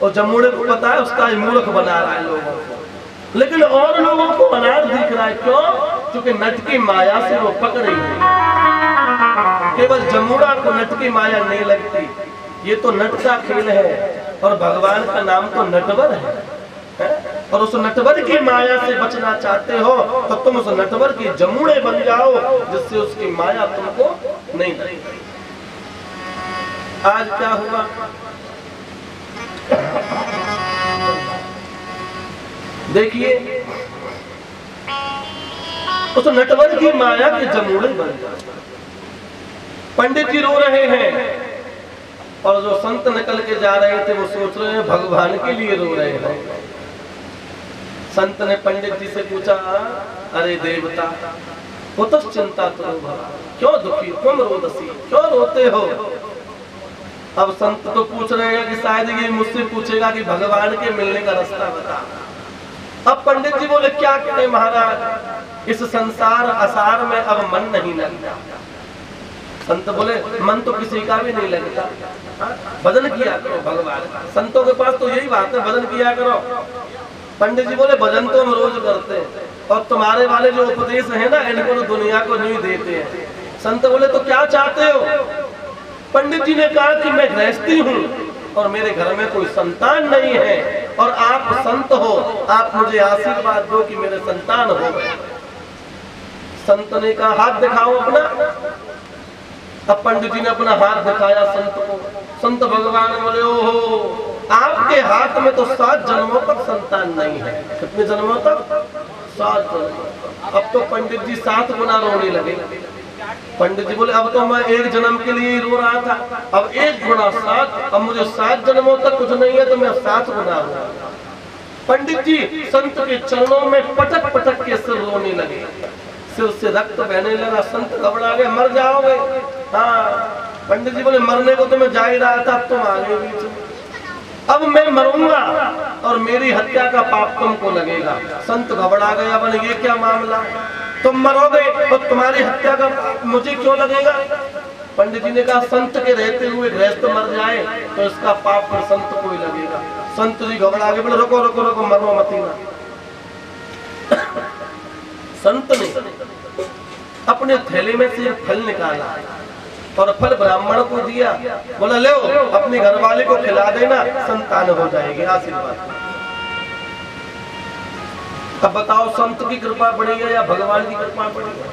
और जमूड़े को पता है उसका मूर्ख बना रहा है लोगों को, लेकिन और लोगों को अनार दिख रहा है। क्यों? क्योंकि नट की माया से वो पकड़े हुए। केवल जमूड़ा को नट की माया नहीं लगती। ये तो नट का खेल है, और भगवान का नाम तो नटवर है। और उस नटवर की माया से बचना चाहते हो तो तुम उस नटवर के जमूड़े बन जाओ, जिससे उसकी माया तुमको नहीं लगती। आज क्या हुआ? देखिए उस नटवर की माया के जमूड़े बन जाते। पंडित जी रो रहे हैं और जो संत निकल के जा रहे थे वो सोच रहे हैं भगवान के लिए रो रहे हैं। संत ने पंडित जी से पूछा, अरे देवता कुतः चिंता तो क्यों दुखी, क्यों रोदसी, क्यों रोते हो? अब संत तो पूछ रहे हैं कि शायद ये मुझसे पूछेगा कि भगवान के मिलने का रास्ता बता। अब पंडित जी बोले, क्या करें महाराज, इस संसार असार में अब मन नहीं लगता। संत बोले, मन तो किसी का भी नहीं लगता, भजन किया करो भगवान। संतों के पास तो यही बात है, भजन किया करो। पंडित जी बोले, भजन तो हम रोज करते हैं और तुम्हारे वाले जो उपदेश है ना, इनको तो दुनिया को नहीं देते हैं। संत बोले, तो क्या चाहते हो? पंडित जी ने कहा कि मैं गृहस्थी हूँ और मेरे घर में कोई संतान नहीं है और आप संत हो, आप मुझे आशीर्वाद दो कि मेरे संतान हो। संत ने कहा, हाथ दिखाओ अपना। अब पंडित जी ने अपना हाथ दिखाया संत को। संत भगवान बोले, ओहो, आपके हाथ में तो 7 जन्मों तक संतान नहीं है। कितने जन्मों तक? 7 जन्म। अब तो पंडित जी 7 गुना रोने लगे। पंडित जी बोले, अब तो मैं 1 जन्म के लिए ही रो रहा था, अब 1 गुना 7, अब मुझे 7 जन्मों तक कुछ नहीं है तो मैं 7 गुना रो। पंडित जी संत के चरणों में पटक पटक के सिर रोने लगे, सिर से रक्त बहने लगा। संत घबरा गए, मर जाओगे। हाँ, पंडित जी बोले, मरने को तो मैं जा ही रहा था, अब तुम आ गए बीच में। अब मैं मरूंगा और मेरी हत्या का पाप तुमको लगेगा। संत घबरा गया, बोले, ये क्या मामला, तुम मरोगे और तुम्हारी हत्या का पाप मुझे क्यों लगेगा? पंडित जी ने कहा, संत के रहते हुए गृहस्थ मर जाए तो इसका पाप पर संत को ही लगेगा। संत जी घबरा गए, बोले, रुको रुको रुको, मरो मत ना। संत ने अपने थैले में से एक फल निकाला और फल ब्राह्मण को दिया। बोला, ले अपने घरवाले को खिला देना, संतान हो जाएगी, आशीर्वाद। अब बताओ, संत की कृपा बढ़ी है या भगवान की कृपा बढ़ी है?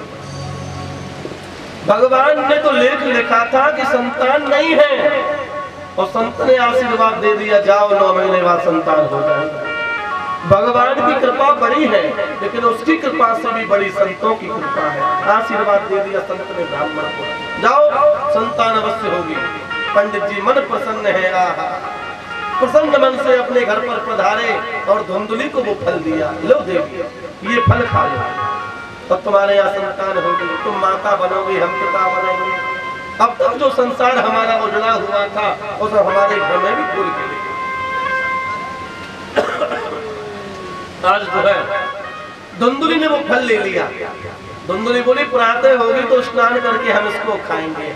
भगवान ने तो लेख लिखा था कि संतान नहीं है और संत ने आशीर्वाद दे दिया, जाओ 9 महीने बाद संतान हो जाएगी। भगवान की कृपा बड़ी है, लेकिन उसकी कृपा से भी बड़ी संतों की कृपा है। आशीर्वाद दे दिया संत ने ब्राह्मण को, जाओ संतान अवश्य होगी। पंडित जी मन प्रसन्न है, आहा, प्रसन्न मन से अपने घर पर पधारे और धुंधुली को वो फल दिया। लो देवी, ये फल खा लो और तुम्हारे यहाँ संतान होगी, तुम माता बनोगी, हम पिता बनेंगे। अब तक जो संसार हमारा उजड़ा हुआ था वो सब हमारे घर में भी फूल खिले। आज जो है धुंधुली ने वो फल ले लिया। धुंधुली बोली, प्रातः होगी तो स्नान करके हम इसको खाएंगे।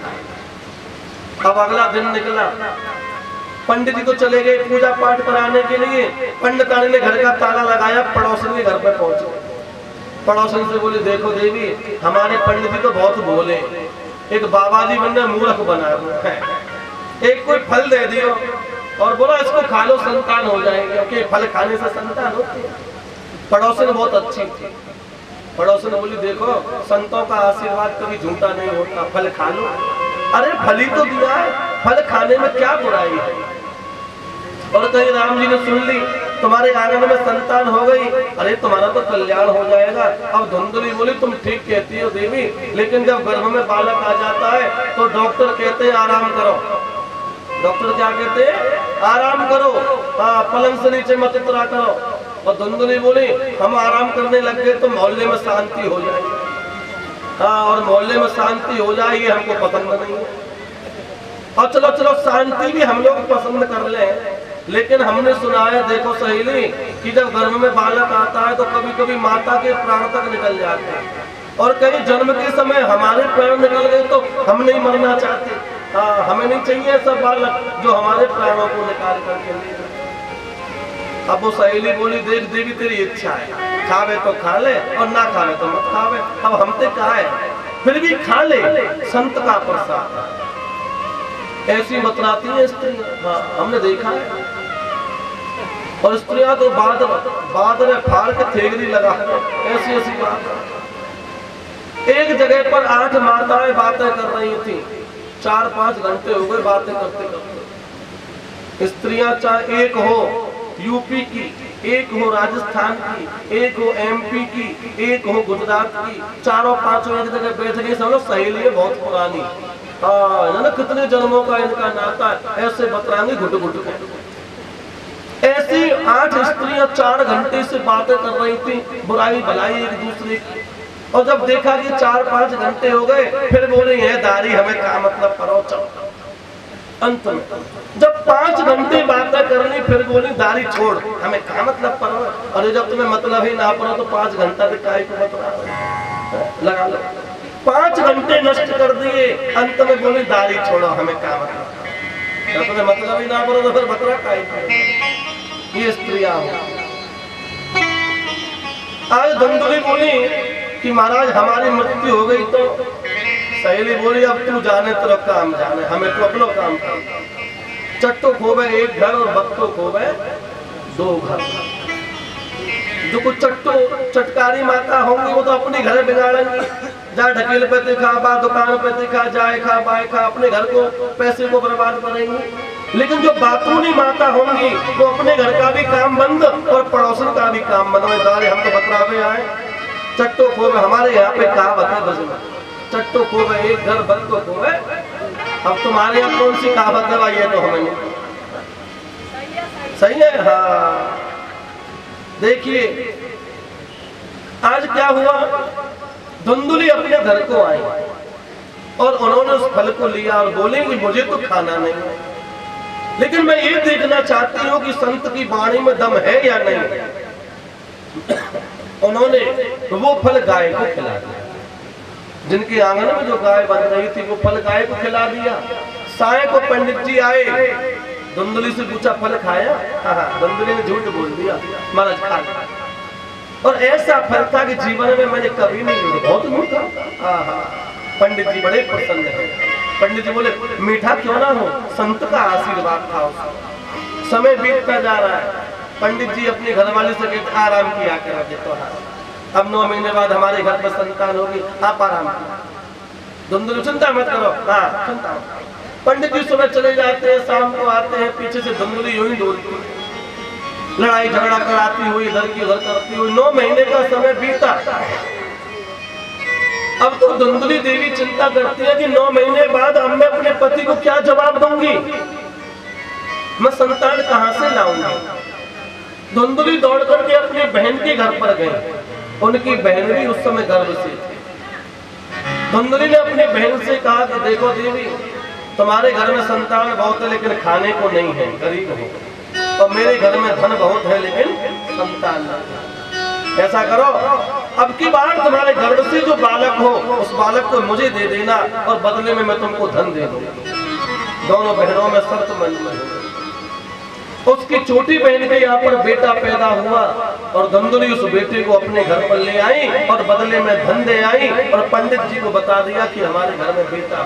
अब अगला दिन निकला, पंडित जी तो चले गए पूजा पाठ कराने के लिए। पंडितानी ने घर का ताला लगाया, पड़ोसन के घर पर पहुंचे। पड़ोसन से बोले, देखो देवी, हमारे पंडित जी तो बहुत भोले, एक बाबा जी बनने मूर्ख बना है, एक कोई फल दे दियो और बोला इसको खा लो, संतान हो जाएगी, क्योंकि फल खाने से संतान होती है। पड़ोसन बहुत अच्छी थी। पड़ोसन बोली, देखो संतों का आशीर्वाद कभी झूठा नहीं होता, फल खा लो। अरे फल ही तो दिया है, फल खाने में क्या बुराई है? और कहीं राम जी ने सुन ली, तुम्हारे आंगन में संतान हो गई, अरे तुम्हारा तो कल्याण हो जाएगा। अब धुंधुली बोली, तुम ठीक कहती हो देवी, लेकिन जब गर्भ में बालक आ जाता है तो डॉक्टर कहते हैं आराम करो। डॉक्टर क्या कहते हैं? आराम करो, हाँ, पलंग से नीचे मत उतरा करो। और धुंधुली बोली, हम आराम करने लग गए तो मोहल्ले में शांति हो जाएगी। हाँ, और मोहल्ले में शांति हो जाएगी, हमको पसंद नहीं है। और चलो चलो शांति भी हम लोग पसंद कर ले, लेकिन हमने सुना है, देखो सहेली, कि जब गर्भ में बालक आता है तो कभी कभी माता के प्राण तक निकल जाते हैं और कहीं जन्म के समय हमारे प्राण निकल गए तो हम नहीं मरना चाहते। हाँ, हमें नहीं चाहिए सब बालक जो हमारे प्राणों को निकाल करके ले जाए। अब वो सहेली बोली, देख देवी तेरी इच्छा है, खावे तो खा ले और ना खावे तो मत खावे। अब हमसे कहा है, फिर भी खा ले, संत का प्रसाद। ऐसी बतलाती है स्त्री। हाँ, हमने देखा है। और स्त्रियां तो बादल फाड़ के थेगरी लगा ऐसी ऐसी बात। एक जगह पर 8 माताएं बातें कर रही थी, 4-5 घंटे हो गए बातें करते करते। स्त्रियां चाहे एक हो यूपी की एक हो राजस्थान की, एक हो एमपी की, एक हो गुजरात की, चारों पांचों एक जगह बैठ गए, सब लोग सहेली है बहुत पुरानी। हाँ ना, कितने जन्मों का इनका नाता है, ऐसे बतराएंगे घुट घुट के। ऐसी 8 स्त्रियां 4 घंटे से बातें कर रही थी, बुराई भलाई एक दूसरे की। और जब देखा कि 4-5 घंटे हो गए, फिर बोले ये दारी हमें क्या मतलब करो चलो। अंत में जब 5 घंटे बातें करनी, फिर बोली दारी छोड़ हमें क्या मतलब करो। अरे जब तुम्हें मतलब ही ना पड़ो तो 5 घंटा भी काहे को मतलब लगा लो। 5 घंटे नष्ट कर दिए, अंत में बोली दारी छोड़ो हमें क्या मतलब, जब तुम्हें मतलब ही ना पड़ो तो फिर बतरा काहे को। ये स्त्रियां आज धंधुली बोली कि महाराज हमारी मृत्यु हो गई तो सहेली बोली अब तू जाने तेरा काम जाने, हमें तो अपना काम कर। चट्टो खोबे एक घर और बत्तो खोबे 2 घर। जो कुछ चट्टो चटकारी माता होंगी वो तो अपने घर बिगाड़ेंगी, जा ढकेल पे देखा, बा दुकान पे देखा, जाए खा बाय खा, अपने घर को पैसे को बर्बाद करेंगी। लेकिन जो बातूनी माता होंगी वो अपने घर का भी काम बंद और पड़ोसन का भी काम बंद। दारे हम तो बतरावे आए, चट्टो खोबे हमारे यहाँ पे कहावत है बस, चट्टो खोबे एक घर बत्तो खोबे। अब तुम्हारे यहाँ कौन सी कहावत है भाई, ये तो हमें नहीं सही है। हाँ देखिए आज क्या हुआ, धुंधुली अपने घर को आई और उन्होंने उस फल को लिया और बोले कि मुझे तो खाना नहीं है, लेकिन मैं ये देखना चाहती हूँ कि संत की वाणी में दम है या नहीं। उन्होंने वो फल गाय को खिला दिया, जिनके आंगन में जो गाय बन रही थी वो फल गाय को खिला दिया। साय को पंडित जी आए, धुंधुली से पूछा फल खाया? हाँ, धुंधुली ने झूठ बोल दिया, महाराज खा लिया। और ऐसा फल था कि जीवन में मैंने कभी नहीं लिया, बहुत मीठा। पंडित जी बड़े प्रसन्न है। पंडित जी बोले मीठा क्यों ना हो, संत का आशीर्वाद था। समय बीतता जा रहा है, पंडित जी अपने घर वाले से कहते आराम किया करा दे तो। अब 9 महीने बाद हमारे घर पर संतान होगी, आप आराम करो, धुंधुली चिंता मत करो। हाँ चिंता। पंडित जी सुबह चले जाते हैं, शाम को आते हैं, पीछे से धुंधुली यूं ही डोलती, लड़ाई झगड़ा कराती हुई, इधर की उधर करती हुई। 9 महीने का समय बीता। अब तो धुंधुली देवी चिंता करती है कि 9 महीने बाद अब मैं अपने पति को क्या जवाब दूंगी, मैं संतान कहां से लाऊंगी। धुंधुली दौड़ करके अपनी बहन के घर पर गई, उनकी बहन भी उस समय गर्भ से थी। धुंधुली ने अपनी बहन से कहा कि देखो देवी, तुम्हारे घर में संतान बहुत है लेकिन खाने को नहीं है, गरीब हो, और मेरे घर में धन बहुत है लेकिन संतान नहीं। ऐसा करो, अब की बार तुम्हारे गर्भ से जो बालक हो उस बालक को मुझे दे देना और बदले में मैं तुमको धन दे दूंगा। दोनों बहनों में शर्त मंजूर हो। उसकी छोटी बहन के यहाँ पर बेटा पैदा हुआ और धुंधुली उस बेटे को अपने घर पर ले आई और बदले में धन दे आई और पंडित जी को बता दिया कि हमारे घर में बेटा।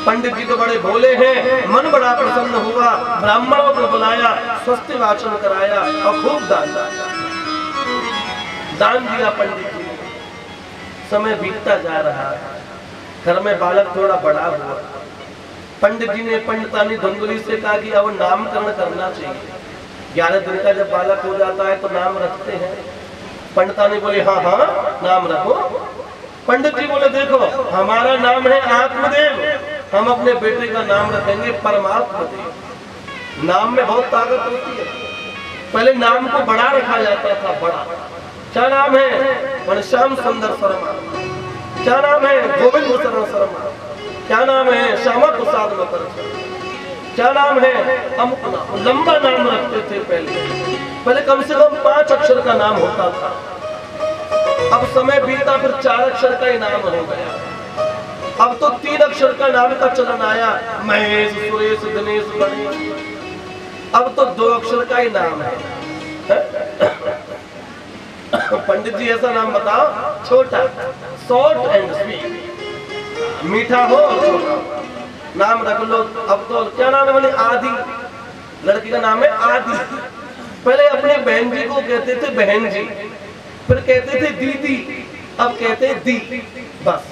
पंडित जी तो बड़े भोले हैं, मन बड़ा प्रसन्न हुआ, ब्राह्मणों को बुलाया, स्वस्ति वाचन कराया और खूब दान दिया पंडित जी। समय बीतता जा रहा है, घर में बालक थोड़ा बड़ा हुआ। पंडित जी ने पंडितानी धुंधुली से कहा कि अब नामकरण करना चाहिए। 11 दिन का जब बालक हो जाता है तो नाम रखते हैं। पंडितानी बोले हाँ हाँ नाम रखो। पंडित जी बोले देखो हमारा नाम है आत्मदेव, हम अपने बेटे का नाम रखेंगे परमात्मा देव। नाम में बहुत ताकत होती है। पहले नाम को बड़ा रखा जाता था, बड़ा। क्या नाम है? श्याम सुंदर शर्मा। क्या नाम है? गोविंद भूषण शर्मा। क्या नाम है? श्यामा प्रसाद मुखर्जी। क्या नाम है? अमुक नाम। लंबा नाम रखते थे पहले कम से कम 5 अक्षर का नाम होता था। अब समय बीता फिर 4 अक्षर का ही नाम हो गया। अब तो 3 अक्षर का नाम का चलन आया, महेश, सुरेश, दिनेश, गणेश। अब तो 2 अक्षर का ही नाम है। पंडित जी ऐसा नाम बताओ, छोटा, शॉर्ट एंड स्वीट, मीठा हो और छोटा नाम रख लो। अब तो क्या नाम है? बोले आदि। लड़की का नाम है आदि। पहले अपने बहन जी को कहते थे बहन जी, फिर कहते थे दीदी, अब कहते हैं दी, बस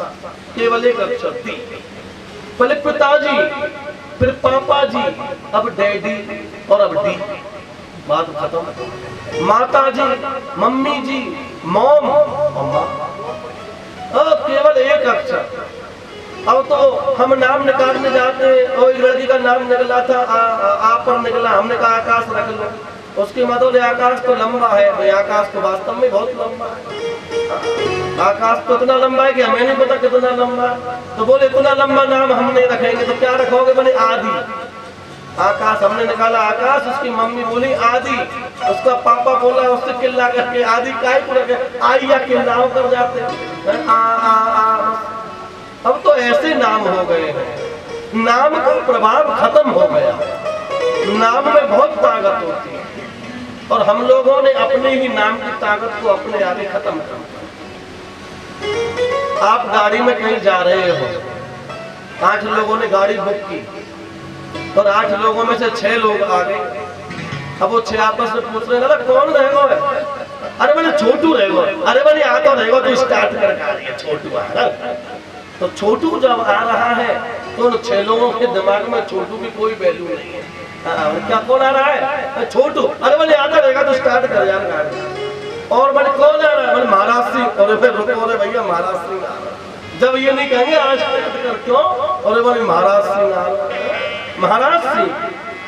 केवल एक अक्षर दी। पहले पिताजी, फिर पापा जी, अब डैडी और अब डी, बात खत्म। माता जी, मम्मी जी, मॉम, अम्मा, केवल एक अक्षर। अब तो हम नाम निकालने जाते हैं और एक लड़की का नाम निकला था आ पर निकला, हमने कहा आकाश रख लो। उसकी मतलब आकाश तो लंबा है, भाई आकाश तो वास्तव में बहुत लंबा है। आकाश तो इतना लंबा है कि हमें नहीं पता कितना लंबा है। तो बोले इतना लंबा नाम हम नहीं रखेंगे, तो क्या रखोगे? बोले आदि। आकाश हमने निकाला आकाश, उसकी मम्मी बोली आदि, उसका पापा बोला उससे किल्ला करके आदि काय को रखे, आई या किल्लाओ कर जाते हैं। आ। अब तो ऐसे नाम हो गए हैं, नाम का प्रभाव खत्म हो गया। नाम में बहुत ताकत होती है और हम लोगों ने अपने ही नाम की ताकत को अपने आगे खत्म कर दिया। आप गाड़ी में कहीं जा रहे हो, 8 लोगों ने गाड़ी बुक की और 8 लोगों में से 6 लोग आ गए। अब वो 6 आपस में पूछ रहे हैं कौन रहेगा? अरे मैंने छोटू रहेगा। अरे मैंने आता रहेगा तो स्टार्ट करके आ रही है छोटू आ रहा। तो छोटू जब आ रहा है तो उन 6 लोगों के दिमाग में छोटू की कोई वैल्यू नहीं है। क्या कौन आ रहा है? छोटू। अरे मैंने आता रहेगा तो स्टार्ट कर यार गाड़ी। और मैंने कौन आ रहा है? मैंने महाराज सिंह। और फिर रुको रे भैया महाराज सिंह आ रहा। जब ये नहीं कहेंगे आज कर क्यों? और मैंने महाराज सिंह आ रहा। महाराज सिंह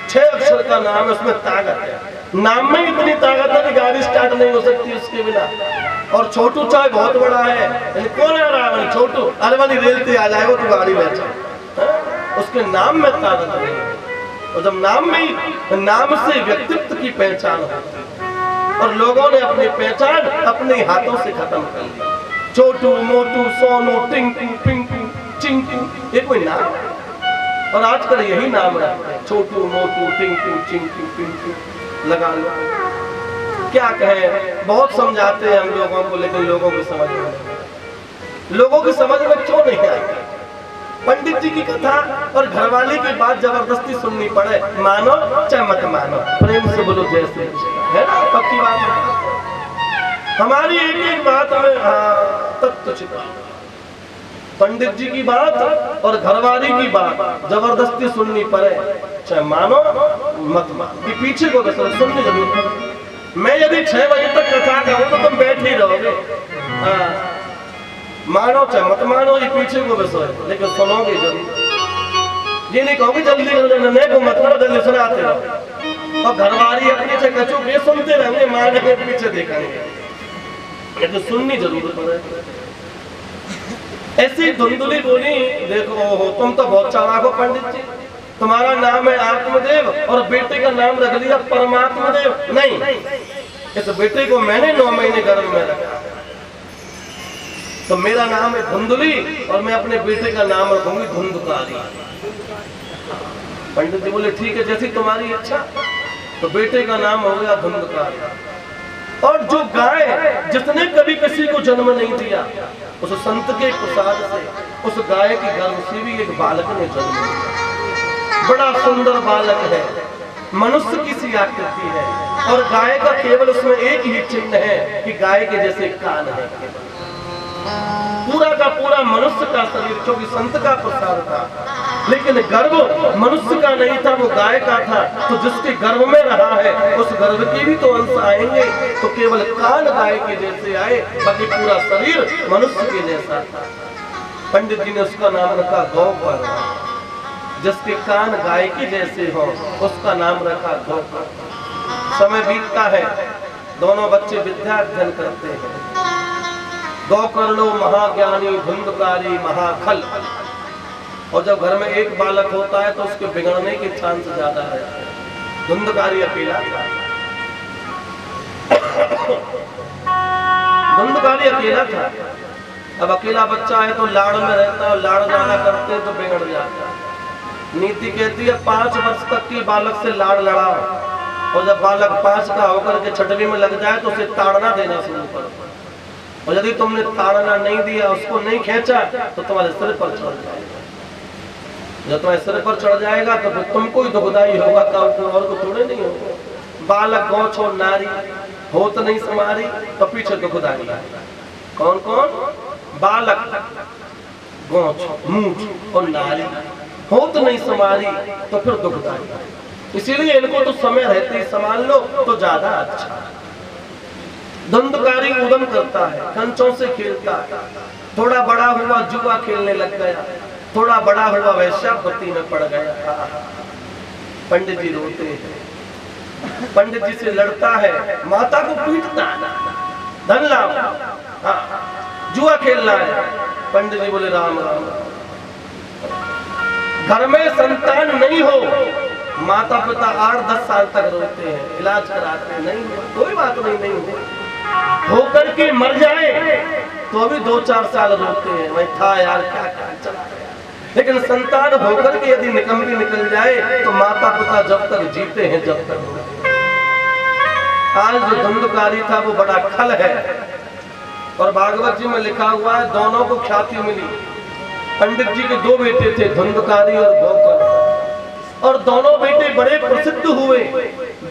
6 अक्षर का नाम है, उसमें ताकत है। नाम में इतनी ताकत है कि गाड़ी स्टार्ट नहीं हो सकती उसके बिना। और छोटू चाहे बहुत बड़ा है, कौन आ रहा है? छोटू। अरे वाली रेल पे आ जाएगा तो गाड़ी बैठे। उसके नाम में ताकत नहीं है। और जब नाम से व्यक्तित्व की पहचान होती है और लोगों ने अपनी पहचान अपने हाथों से खत्म कर ली। छोटू, मोटू, सोनू, टिंकू, पिंकू, चिंकू, ये कोई नाम है? और आजकल यही नाम रखते हैं, छोटू, मोटू, टिंकू, चिंकू, पिंकू लगा लो। क्या कहें, बहुत समझाते हैं हम लोगों को, लेकिन लोगों की समझ में क्यों नहीं आती? पंडित जी की कथा और घरवाली की बात जबरदस्ती सुननी पड़े, मानो चाहे मत मानो, प्रेम से बोलो जैसे है ना, पक्की बात है। हमारी एक बात में तत्व छिपा। पंडित जी की बात और घरवाली की बात जबरदस्ती सुननी पड़े, चाहे मानो मत मानो, कि पीछे को सुननी जरूर। मैं यदि 6 बजे तक कथा कहूँ तो तुम बैठ ही रहोगे। मानो चाहे मत मानो, ये पीछे को बसो, लेकिन सुनोगे जरूर। ये नहीं कहोगे जल्दी को मत करो, जल्दी सुनाते रहो। और घरवाली अपने से कचू के सुनते रहेंगे, माने के पीछे देखेंगे, ये तो सुननी जरूर पड़े। ऐसी धुंधली बोली, देखो तुम तो बहुत चालाक हो पंडित जी, तुम्हारा नाम है आत्मदेव और बेटे का नाम रख दिया परमात्मा देव। नहीं, इस बेटे को मैंने 9 महीने गर्भ में रखा, तो मेरा नाम है धुंधली और मैं अपने बेटे का नाम रखूंगी धुंधकारी। पंडित जी बोले ठीक है, जैसी तुम्हारी इच्छा। तो बेटे का नाम हो गया धुंधकारी। और जो गाय, जिसने कभी किसी को जन्म नहीं दिया, उस संत के प्रसाद से उस गाय के गर्भ से भी एक बालक ने जन्म लिया। बड़ा सुंदर बालक है, मनुष्य की सी आकृति है और गाय का केवल उसमें एक ही चिन्ह है कि गाय के जैसे कान है। पूरा का पूरा मनुष्य का शरीर, क्योंकि संत का प्रसाद था, लेकिन गर्भ मनुष्य का नहीं था, वो गाय का था। तो जिसके गर्भ में रहा है उस गर्भ के भी तो अंश आएंगे, तो केवल कान गाय के जैसे आए, बाकी पूरा शरीर मनुष्य के जैसा था। पंडित जी ने उसका नाम रखा गौपर। जिसके कान गाय के जैसे हो उसका नाम रखा गौपर। समय बीतता है, दोनों बच्चे विद्या अध्ययन करते हैं। गौकर्णो महाज्ञानी धुंधकारी महाखल। और जब घर में एक बालक होता है तो उसके बिगड़ने के चांस ज्यादा है। धुंधकारी अकेला था। धुंधकारी अकेला था। अब अकेला बच्चा है तो लाड़ में रहता है, लाड़ ज्यादा करते हैं तो बिगड़ जाता है। नीति कहती है 5 वर्ष तक की बालक से लाड़ लड़ाओ, और जब बालक 5 का होकर के 6वीं में लग जाए तो उसे ताड़ना देना शुरू करो। और यदि तुमने ताड़ना नहीं दिया, उसको नहीं खींचा, तो तुम्हारे सिर पर चढ़ जाएगा। जब तुम्हारे सिर पर चढ़ जाएगा तो फिर तुमको ही दुखदाई होगा, और को थोड़े नहीं होगा। बालक गौ छोड़ नारी होत नहीं समारी, तो पीछे दुखदाई। कौन कौन? बालक, गौ, मूठ और नारी होत नहीं समारी, तो फिर दुखदाई। इसीलिए इनको तो समय रहते ही संभाल लो तो ज्यादा अच्छा। धुंधकारी उदम करता है, कंचों से खेलता है, थोड़ा बड़ा हुआ जुआ खेलने लग गया, थोड़ा बड़ा हुआ वैश्यावृत्ति में पड़ गया। पंडित जी रोते हैं, पंडित जी से लड़ता है, माता को पीटता है, धन लाभ, जुआ खेलना है। पंडित जी बोले राम राम। घर में संतान नहीं हो, माता पिता 8-10 साल तक रोते हैं, इलाज कराते हैं, नहीं कोई बात नहीं होकर के मर जाए तो अभी 2-4 साल रोते हैं, मैं था यार क्या चला गया। लेकिन संतान होकर के यदि निकम्मी निकल जाए तो माता पिता जब तक जीते हैं जब तक। आज जो धुंधकारी था वो बड़ा खल है, और भागवत जी में लिखा हुआ है दोनों को ख्याति मिली। पंडित जी के 2 बेटे थे, धुंधकारी और गोकर्ण, और दोनों बेटे बड़े प्रसिद्ध हुए,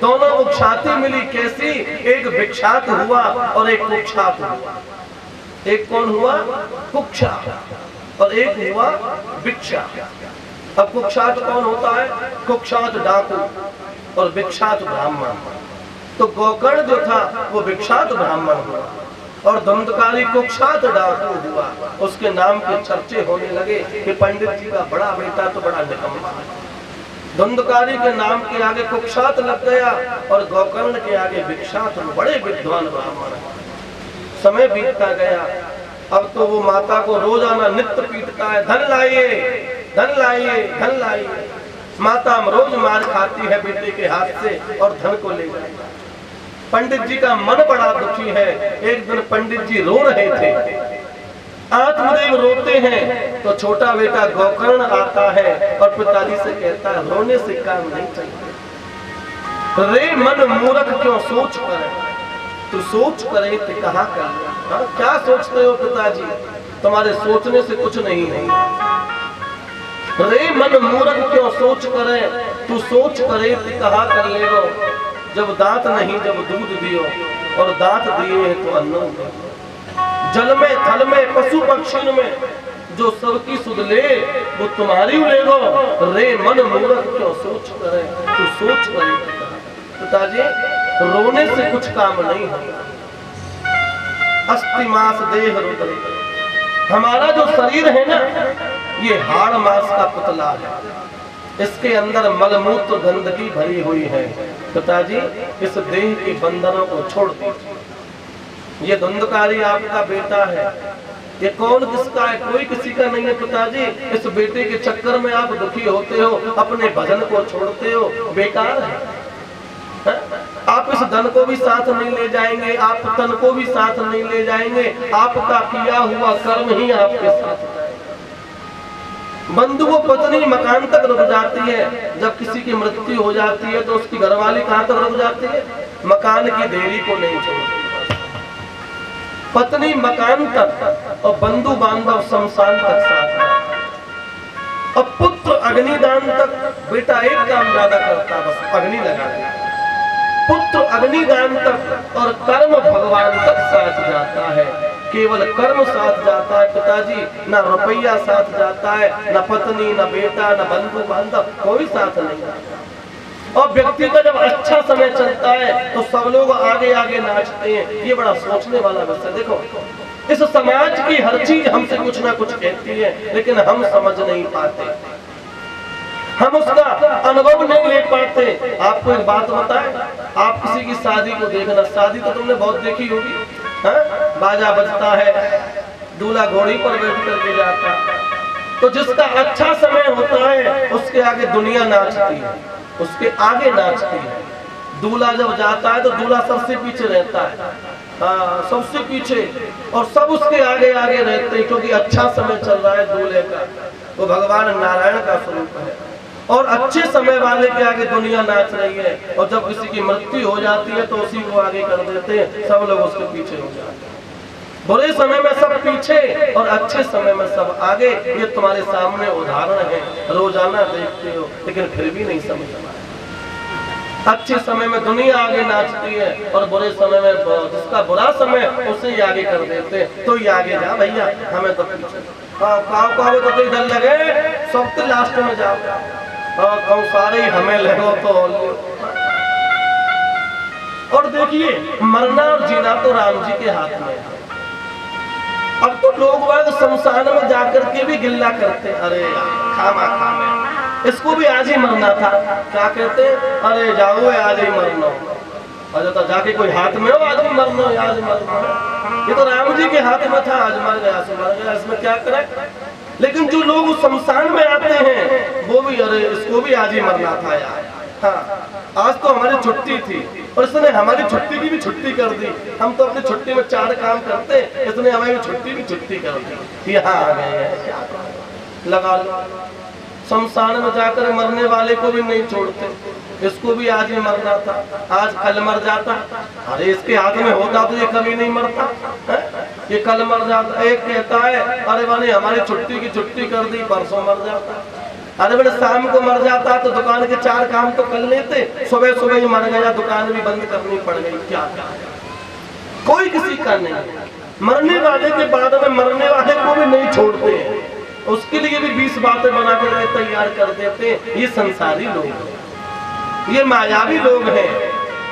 दोनों को ख्याति मिली। कैसी? एक विख्यात हुआ और एक कुख्यात हुआ। एक कौन हुआ? कुख्यात, और एक हुआ विख्यात। अब कुख्यात कौन होता है? कुख्यात डाकू और विख्यात ब्राह्मण। तो गोकर्ण जो था वो विख्यात ब्राह्मण हुआ और धुंधकारी कुख्यात डाकू हुआ। उसके नाम के चर्चे होने लगे कि पंडित जी का बड़ा बेटा तो बड़ा निकम्मा है। धुंधकारी के नाम के आगे कुख्यात लग गया और गोकर्ण के आगे विख्यात, बड़े विद्वान ब्राह्मण। समय बीतता गया, अब तो वो माता को रोजाना नित्य पीटता है, धन लाइए धन लाइए धन लाइए। माता रोज मार खाती है बेटे के हाथ से और धन को ले जाएगा। पंडित जी का मन बड़ा दुखी है। एक दिन पंडित जी रो रहे थे, आत्मदेव रोते हैं तो छोटा बेटा गोकर्ण आता है और पिताजी से कहता है रोने से काम नहीं चाहिए, रे मन मूर्ख क्यों सोच करे, तू सोच करे तो कहा कर। क्या सोचते हो पिताजी, तुम्हारे सोचने से कुछ नहीं है। रे मन मूर्ख क्यों सोच करे, तू सोच करे तो कहा कर लेगो। जब दांत नहीं जब दूध दियो, और दांत दिए हैं तो अन्न दो। जल में थल में पशु पक्षी में जो सबकी सुध ले वो तुम्हारी लेगो। रे मन मूर्ख क्यों सोच करे, तू सोच करे। पिताजी रोने से कुछ काम नहीं होता। अस्थि मांस देह रुद्र, हमारा जो शरीर है ना ये हाड़ मांस का पुतला है, इसके अंदर मलमूत्र गंदगी भरी हुई है। पिताजी इस देह के बंधनों को छोड़ दीजिए। ये धुंधकारी आपका बेटा है, ये कौन किसका है? कोई किसी का नहीं है पिताजी। इस बेटे के चक्कर में आप दुखी होते हो, अपने भजन को छोड़ते हो, बेकार है। आप इस धन को भी साथ नहीं ले जाएंगे, आप तन को भी साथ नहीं ले जाएंगे, आपका किया हुआ कर्म ही आपके साथ जाएगा। बंधु वो पत्नी मकान तक रुक जाती है, जब किसी की मृत्यु हो जाती है तो उसकी घरवाली कहाँ तक रुक जाती है? मकान की देरी को नहीं छोड़ती। पत्नी मकान तक और बंधु बांधव शमशान तक साथ। और पुत्र अग्निदान तक, बेटा एक काम ज्यादा करता, बस अग्नि लगा दिया। पुत्र अग्निदान तक और कर्म भगवान तक साथ जाता है, केवल कर्म साथ जाता है पिताजी, ना रुपया साथ जाता है, ना पत्नी, ना बेटा, ना बंधु बांधव, कोई साथ नहीं जाता। और व्यक्ति का जब अच्छा समय चलता है तो सब लोग आगे आगे नाचते हैं। ये बड़ा सोचने वाला विषय। देखो इस समाज की हर चीज हमसे कुछ ना कुछ कहती है, लेकिन हम समझ नहीं पाते, हम उसका अनुभव नहीं ले पाते। आपको एक बात बताएं, आप किसी की शादी को देखना, शादी तो तुमने बहुत देखी होगी, बाजा बजता है, दूल्हा घोड़ी पर बैठ करके जाता है, तो जिसका अच्छा समय होता है उसके आगे दुनिया नाचती है, उसके आगे नाचती है। दूल्हा जब जाता है तो दूल्हा सबसे पीछे रहता है, सबसे पीछे, और सब उसके आगे आगे रहते हैं, क्योंकि अच्छा समय चल रहा है दूल्हे का। वो भगवान नारायण का स्वरूप है, और अच्छे समय वाले के आगे दुनिया नाच रही है। और जब किसी की मृत्यु हो जाती है तो उसी को आगे कर देते हैं, सब लोग उसके पीछे हो जाते हैं। बुरे समय में सब पीछे और अच्छे समय में सब आगे। ये तुम्हारे सामने उदाहरण है, रोजाना देखते हो, लेकिन फिर भी नहीं समझ पाए। अच्छे समय में दुनिया आगे नाचती है और बुरे समय में जिसका बुरा समय उसे ही आगे कर देते हैं। तो ये आगे जा भैया, हमें तो पीछे तो इधर लगे, सबसे लास्ट में जाओ। और कहूँ सारे ही हमें लगो तो और देखिए मरना और जीना तो राम जी के हाथ में है। अब तो लोग बाग शमशान में जाकर के भी गिल्ला करते, अरे खामा खामे इसको भी आज ही मरना था, क्या कहते अरे जाओ आज ही मरना, अरे तो जाके कोई हाथ में हो आज ही मरना, आज मरना, ये तो राम जी के हाथ में था, आज मर गया सो मर गया, इसमें क्या करें। लेकिन जो लोग उस शमशान में आते हैं वो भी अरे इसको भी आज ही मरना था यार, हाँ आज तो हमारी छुट्टी थी और इसने हमारी छुट्टी की भी छुट्टी कर दी, हम तो अपनी छुट्टी में 4 काम करते, इसने हमारी छुट्टी भी छुट्टी कर दी, यहाँ आ गए हैं क्या लगा लो। शमशान में जाकर मरने वाले को भी नहीं छोड़ते, इसको भी आज ही मरना था, आज कल मर जाता, अरे इसके हाथ में होता तो ये कभी नहीं मरता है? ये कल मर जाता। एक कहता है अरे मैंने हमारी छुट्टी की छुट्टी कर दी, परसों मर जाता, अरे बड़े शाम को मर जाता तो दुकान के 4 काम तो कर लेते, सुबह सुबह ही मर गया, दुकान भी बंद करनी पड़ गई, क्या कोई किसी का नहीं। मरने वाले के बाद में मरने वाले को भी नहीं छोड़ते, उसके लिए भी 20 बातें बना कर तैयार कर देते। ये संसारी लोग हैं, ये मायावी लोग हैं,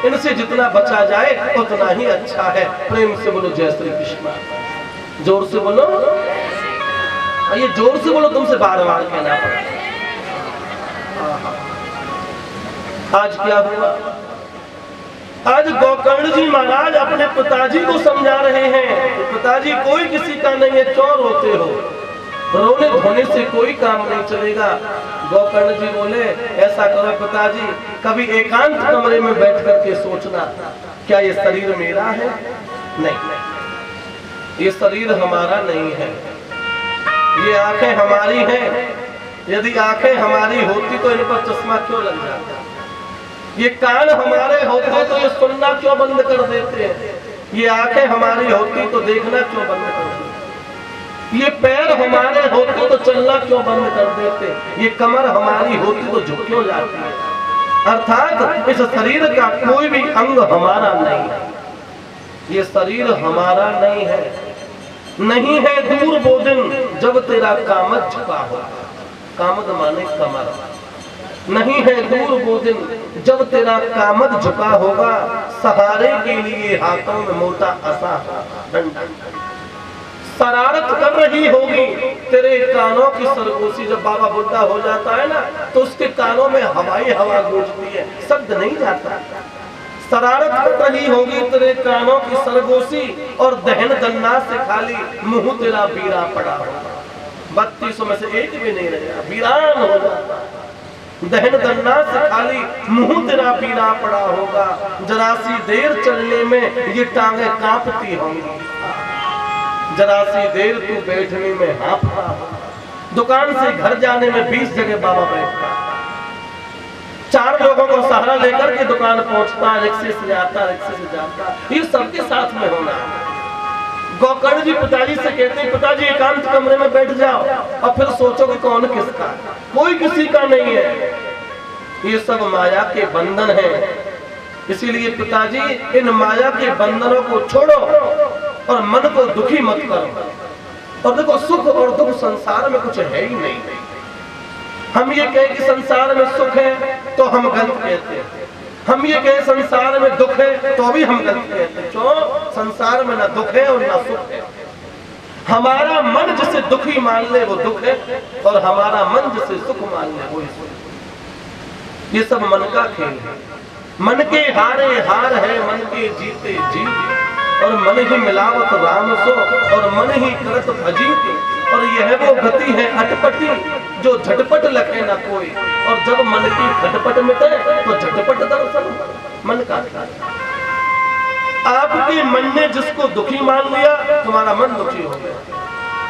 इनसे जितना बचा जाए उतना ही अच्छा है। प्रेम से बोलो जय श्री कृष्ण, जोर से बोलो, ये जोर से बोलो, तुमसे बार बार कहना पड़ेगा। आज क्या हुआ, आज गोकर्ण जी महाराज अपने पिताजी को समझा रहे हैं, पिताजी कोई किसी का नहीं है, क्यों रोते हो, रोने धोने से कोई काम नहीं चलेगा। गोकर्ण जी बोले ऐसा करो पिताजी, कभी एकांत कमरे में बैठ करके सोचना, क्या ये शरीर मेरा है? नहीं, ये शरीर हमारा नहीं है, ये आंखें हमारी हैं, यदि आंखें हमारी होती तो इन पर चश्मा क्यों लग जाता, ये कान हमारे होते तो ये सुनना क्यों बंद कर देते हैं, ये आंखें हमारी होती तो देखना क्यों बंद कर देते, ये पैर हमारे होते तो चलना क्यों बंद कर देते, ये कमर हमारी होती तो झुक क्यों जाती है। अर्थात इस शरीर का कोई भी अंग हमारा नहीं है, ये शरीर हमारा नहीं है। नहीं है दूर वो दिन जब तेरा कामद झुका हो, कामद माने कमर, नहीं है दूर वो दिन जब तेरा कामद झुका होगा, सहारे के लिए हाथों में मोटा असा डंडा, शरारत कर रही होगी तेरे कानों की सरगोशी। जब बाबा बुढ़ा हो जाता है ना तो उसके कानों में हवाई हवा गूंजती है, शब्द नहीं जाता, शरारत कर रही होगी तेरे कानों की सरगोशी, और दहन दन्ना से खाली मुंह तेरा बीरा पड़ा होगा, 32 में से एक भी नहीं रहेगा, वीरान हो जाता, दहन दन्ना से खाली मुंह तेरा बीरा पड़ा होगा, जरा सी देर चलने में ये टांगे कांपती होंगी, जरा सी देर तू बैठने में हाँफता, दुकान से घर जाने में 20 जगह बाबा बैठता, 4 लोगों को सहारा लेकर के दुकान पहुंचता, रिक्शे से आता, रिक्शे से जाता, ये सबके साथ में होना है। गोकर्ण जी पिताजी से कहते हैं पिताजी एकांत कमरे में बैठ जाओ और फिर सोचो कि कौन किसका, कोई किसी का नहीं है, ये सब माया के बंधन है। इसीलिए पिताजी इन माया के बंधनों को छोड़ो और मन को दुखी मत करो। और देखो सुख और दुख संसार में कुछ है ही नहीं, हम ये कहें कि संसार में सुख है तो हम गलत कहते हैं, हम ये कहें संसार में दुख है तो भी हम गलत कहते हैं। क्यों? संसार में ना दुख है और ना सुख है। हमारा मन जिसे दुखी मान ले वो दुख है, और हमारा मन जिसे सुख मान ले वो सुख। ये सब मन का खेल है, मन के हारे हार है, मन के जीते जीत, और मन ही मिलावत राम सो, और मन ही करत भजीत, और यह वो गति है अटपटी जो झटपट लखे न कोई, और जब मन की खटपट मिटे तो झटपट दर्शन मन का। आपके मन ने जिसको दुखी मान लिया तुम्हारा मन दुखी हो गया,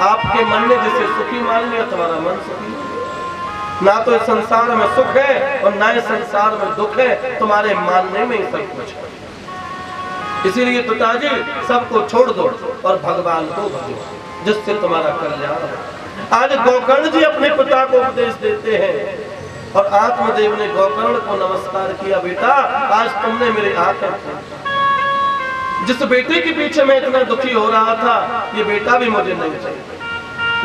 आपके मन ने जिसे सुखी मान लिया तुम्हारा मन सुखी हो गया। ना तो इस संसार में सुख है और ना इस संसार में दुख है, तुम्हारे मानने में ही सब कुछ है। इसीलिए पिताजी सबको छोड़ दो और भगवान को भजो, जिससे तुम्हारा कल्याण हो। आज गोकर्ण जी अपने पिता को उपदेश देते हैं, और आत्मदेव ने गोकर्ण को नमस्कार किया, बेटा आज तुमने मेरी आंखें खोली। जिस बेटे के पीछे मैं इतना दुखी हो रहा था, ये बेटा भी मुझे नहीं चाहिए,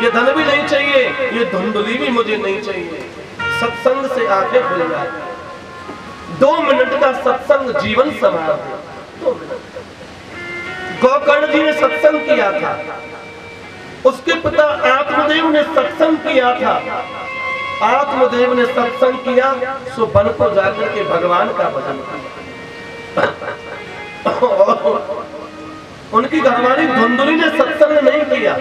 ये धन भी नहीं चाहिए, ये धुंधली भी मुझे नहीं चाहिए, सत्संग से आंखें खुल जाए। 2 मिनट का सत्संग जीवन संवार दे। 2 मिनट। गोकर्ण जी ने सत्संग किया था, उसके पिता आत्मदेव ने सत्संग किया था। आत्मदेव ने सत्संग किया, सो वन को जाकर के भगवान का भजन किया। उनकी घरवाली धुंधली ने सत्संग नहीं किया,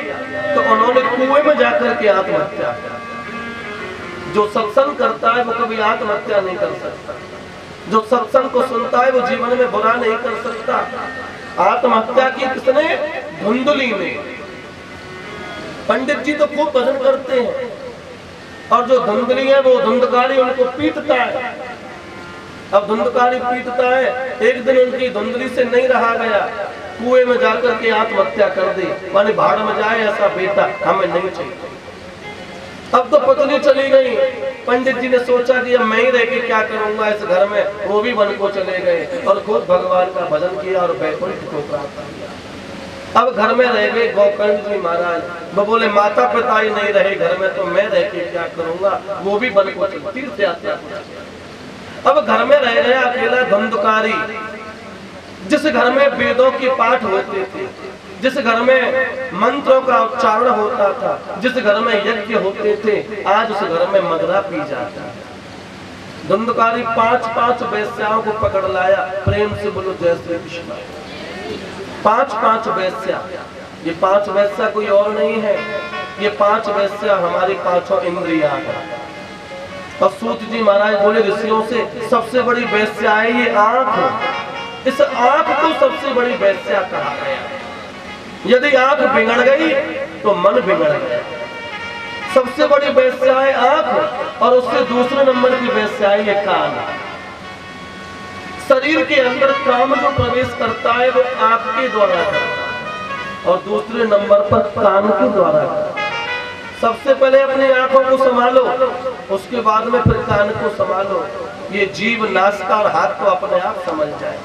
तो उन्होंने कुएं में जाकर के आत्महत्या किया। जो सत्संग करता है वो कभी आत्महत्या नहीं कर सकता, जो सत्संग को सुनता है वो जीवन में बुरा नहीं कर सकता। आत्महत्या की किसने? धुंधली ने। पंडित जी तो खूब भजन करते हैं, और जो धुंधली है वो धुंधकारी उनको पीटता है। अब धुंधकारी पीटता है, एक दिन उनकी धुंधली से नहीं रहा गया, कुएं में जाकर के आत्महत्या कर दी। माने भाड़ में जाए ऐसा बेटा हमें नहीं चाहिए। अब तो पत्नी चली गई, पंडित जी ने सोचा कि अब मैं ही रह के क्या करूंगा इस घर में, वो भी वन को चले गए और खुद भगवान का भजन किया और वैकुंठ को प्राप्त किया। अब घर में रह गए गोकर्ण जी महाराज। वो बोले माता पिता ही नहीं रहे घर में तो मैं रह के क्या करूंगा, वो भी वन को तीर्थ यात्रा। अब घर में रह गया अकेला धुंधकारी। जिस घर में वेदों के पाठ होते थे, जिस घर में मंत्रों का उच्चारण होता था, जिस घर में यज्ञ होते थे, आज उस घर में मदिरा पी जाता है। धुंधकारी 5-5 वेश्याओं को पकड़ लाया। प्रेम से बोलो जय श्री कृष्ण। 5-5 वेश्या। ये 5 वेश्या कोई और नहीं है, ये 5 वेश्या हमारी 5 इंद्रियां हैं। और सूत जी महाराज बोले ऋषियों से सबसे बड़ी वेश्या है ये आंख। इस आंख को सबसे बड़ी वेश्या कहा गया। यदि आंख बिगड़ गई तो मन बिगड़ गया। सबसे बड़ी वेश्या है आंख, और उससे दूसरे नंबर की वेश्या है ये कान। शरीर के अंदर काम जो प्रवेश करता है वो आंख के द्वारा करता है, और दूसरे नंबर पर कान के द्वारा करता है। सबसे पहले अपनी आंखों को संभालो, उसके बाद में फिर कान को संभालो। ये जीव नासिका और हाथ को अपने आप समझ जाए।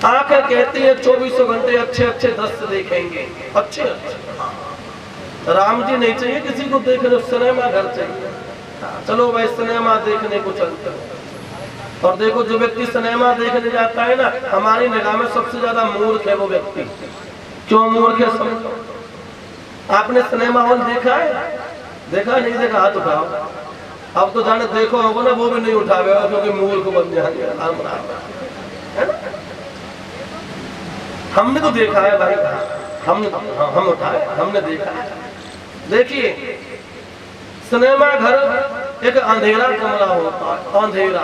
आंखें कहती है 24 घंटे अच्छे अच्छे दृश्य देखेंगे, अच्छे अच्छे। राम जी नहीं चाहिए किसी को देखने, सिनेमा घर चाहिए। चलो भाई सिनेमा देखने को चलते हैं। और देखो जो व्यक्ति सिनेमा देखने जाता है ना, हमारी निगाह में सबसे ज्यादा मूर्ख है वो व्यक्ति। क्यों मूर्ख है समझो। आपने सिनेमा हॉल देखा है? देखा नहीं देखा? हाथ उठाओ। अब तो जाने देखो होगा ना, वो भी नहीं उठावे क्योंकि मूर्ख बन जाएंगे। है ना? हमने तो देखा है भाई, हम उठाए, हमने देखा है। देखिए सिनेमा घर एक अंधेरा कमरा होता है, अंधेरा,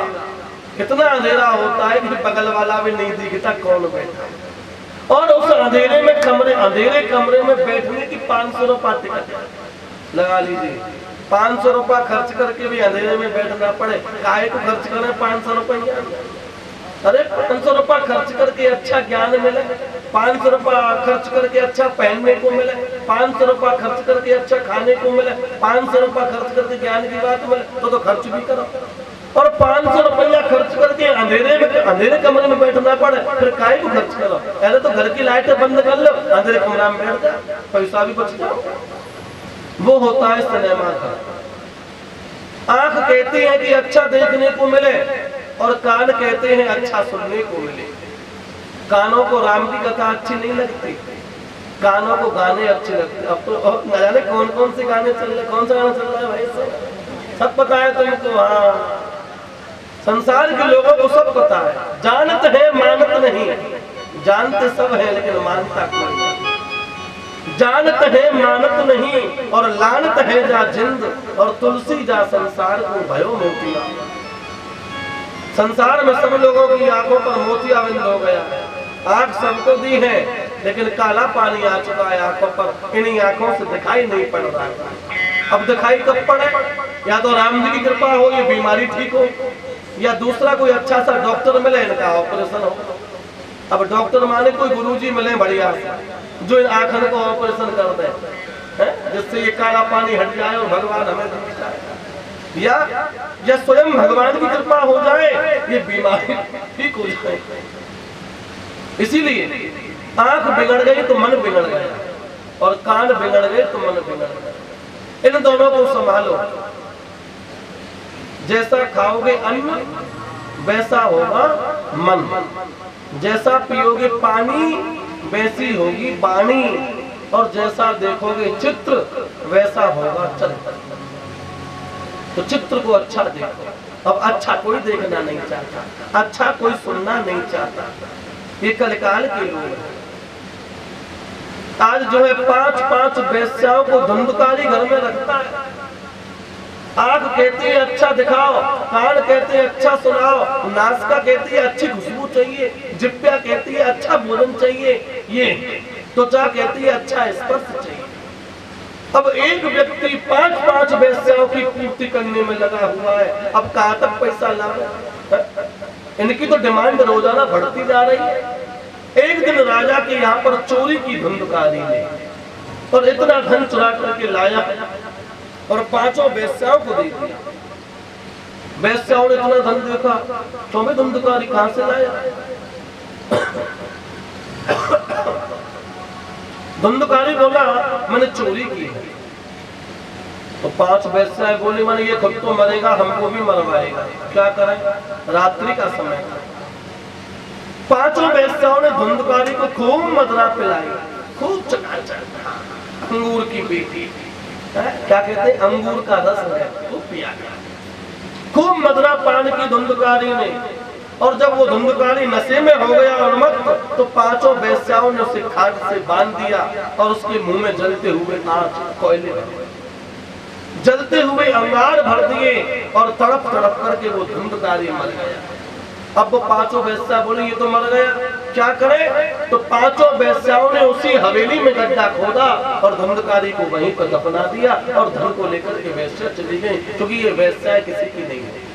कितना अंधेरा होता है कि बगल वाला भी नहीं दिखता कौन बैठा। और उस अंधेरे में अंधेरे कमरे में बैठने की 500 रुपया टिकट लगा लीजिए। 500 रुपया खर्च करके भी अंधेरे में बैठना पड़े, काहे को खर्च करें 500 रुपया? अरे 500 रुपया खर्च करके अच्छा ज्ञान मिले, 500 रुपया खर्च करके अच्छा पहनने को मिले, 500 रुपया खर्च करके अच्छा खाने को मिले, 500 रुपया खर्च करके ज्ञान की बात मिले तो खर्च भी करो। और 500 रुपया खर्च करके अंधेरे कमरे में बैठना पड़े, फिर काहे को खर्च करो? पहले तो घर की लाइटें बंद कर लो, अंधेरे कमरा में बैठ जाओ, पैसा भी बच जाओ। वो होता है सिनेमा घर। आंख कहती है कि अच्छा देखने को मिले, और कान कहते हैं अच्छा सुनने को मिले। कानों को राम की कथा अच्छी नहीं लगती, कानों को गाने अच्छे लगते। अब तो न जाने कौन कौन से गाने चल रहे, कौन सा गाना चल रहा है भाई, सब पता है तुमको। हाँ, संसार के लोगों को सब पता है, जानते हैं मानत नहीं, जानते सब है लेकिन मानता कोई नहीं। जानते हैं मानत नहीं और लानत है जा जिंद, और तुलसी जा संसार को भयो मोतिया। संसार में सब लोगों की आंखों पर मोतियाबिंद हो गया। आंख सबको दी है लेकिन काला पानी आ चुका है आंखों पर, इन्हीं आंखों से दिखाई नहीं पड़ रहा है। अब दिखाई कब पड़े? या तो राम जी की कृपा हो, ये बीमारी ठीक हो, या दूसरा कोई अच्छा सा डॉक्टर मिले, इनका ऑपरेशन हो। अब डॉक्टर माने कोई गुरुजी मिले बढ़िया जो इन आंखों को ऑपरेशन कर दे, जिससे ये काला पानी हट जाए और भगवान हमें दिख जाए, या स्वयं भगवान की कृपा हो जाए, ये बीमारी ठीक हो जाए। इसीलिए आंख बिगड़ गई तो मन बिगड़ गया, और कान बिगड़ गए तो मन बिगड़ गया। इन दोनों को संभालो। जैसा खाओगे अन्न वैसा होगा मन, जैसा पियोगे पानी वैसी होगी वाणी, और जैसा देखोगे चित्र वैसा होगा चरित्र। तो चित्र को अच्छा देखो। अब अच्छा कोई देखना नहीं चाहता, अच्छा कोई सुनना नहीं चाहता। ये कलकाल के लोग हैं। आज जो है 5-5 वेश्याओं को धुंधकारी घर में रखता है। आंख कहती है अच्छा दिखाओ, कान कहते हैं अच्छा सुनाओ, नासिका कहती है अच्छी खुशबू चाहिए, जिह्वा कहती है अच्छा भोजन चाहिए, ये त्वचा कहती है अच्छा स्पर्श चाहिए। अब एक व्यक्ति 5-5 वेश्याओं की पूर्ति करने में लगा हुआ है। अब कहां तक पैसा लाओ? इनकी तो डिमांड रोजाना बढ़ती जा रही है। एक दिन राजा के यहाँ पर चोरी की धुंधकारी ने, और इतना धन चुरा करके लाया और 5 वेश्याओं को दे दिया। वेश्याओं ने इतना धन देखा, तो मैं धुंधकारी कहां से लाया? धुंधकारी बोला मैंने चोरी की है। तो 5 वेश्याएं बोली मैंने ये खुद तो मरेगा, हमको भी मरवाएगा, क्या करें? रात्रि का समय था। 5 वेश्याओं ने धुंधकारी को खूब मदरा पिलाई, खूब चकाचक। अंगूर की बेटी क्या कहते हैं, अंगूर का रस है, खूब पिया गया। खूब मदरा पान की धुंधकारी ने, और जब वो धुंधकारी नशे में हो गया और मत, तो 5 वेश्याओं ने उसे खाट से बांध दिया और उसके मुंह में जलते हुए आंच कोयले भर दिए, जलते हुए अंगार भर दिए, और तड़प तड़प करके वो धुंधकारी मर गया। अब वो 5 वेश्या बोले ये तो मर गया, क्या करे? तो 5 वेश्याओं ने उसी हवेली में गड्ढा खोदा और धुंधकारी को वहीं पर दफना दिया, और धन को लेकर के वेश्या चली गई, क्योंकि ये वेश्या किसी की नहीं है।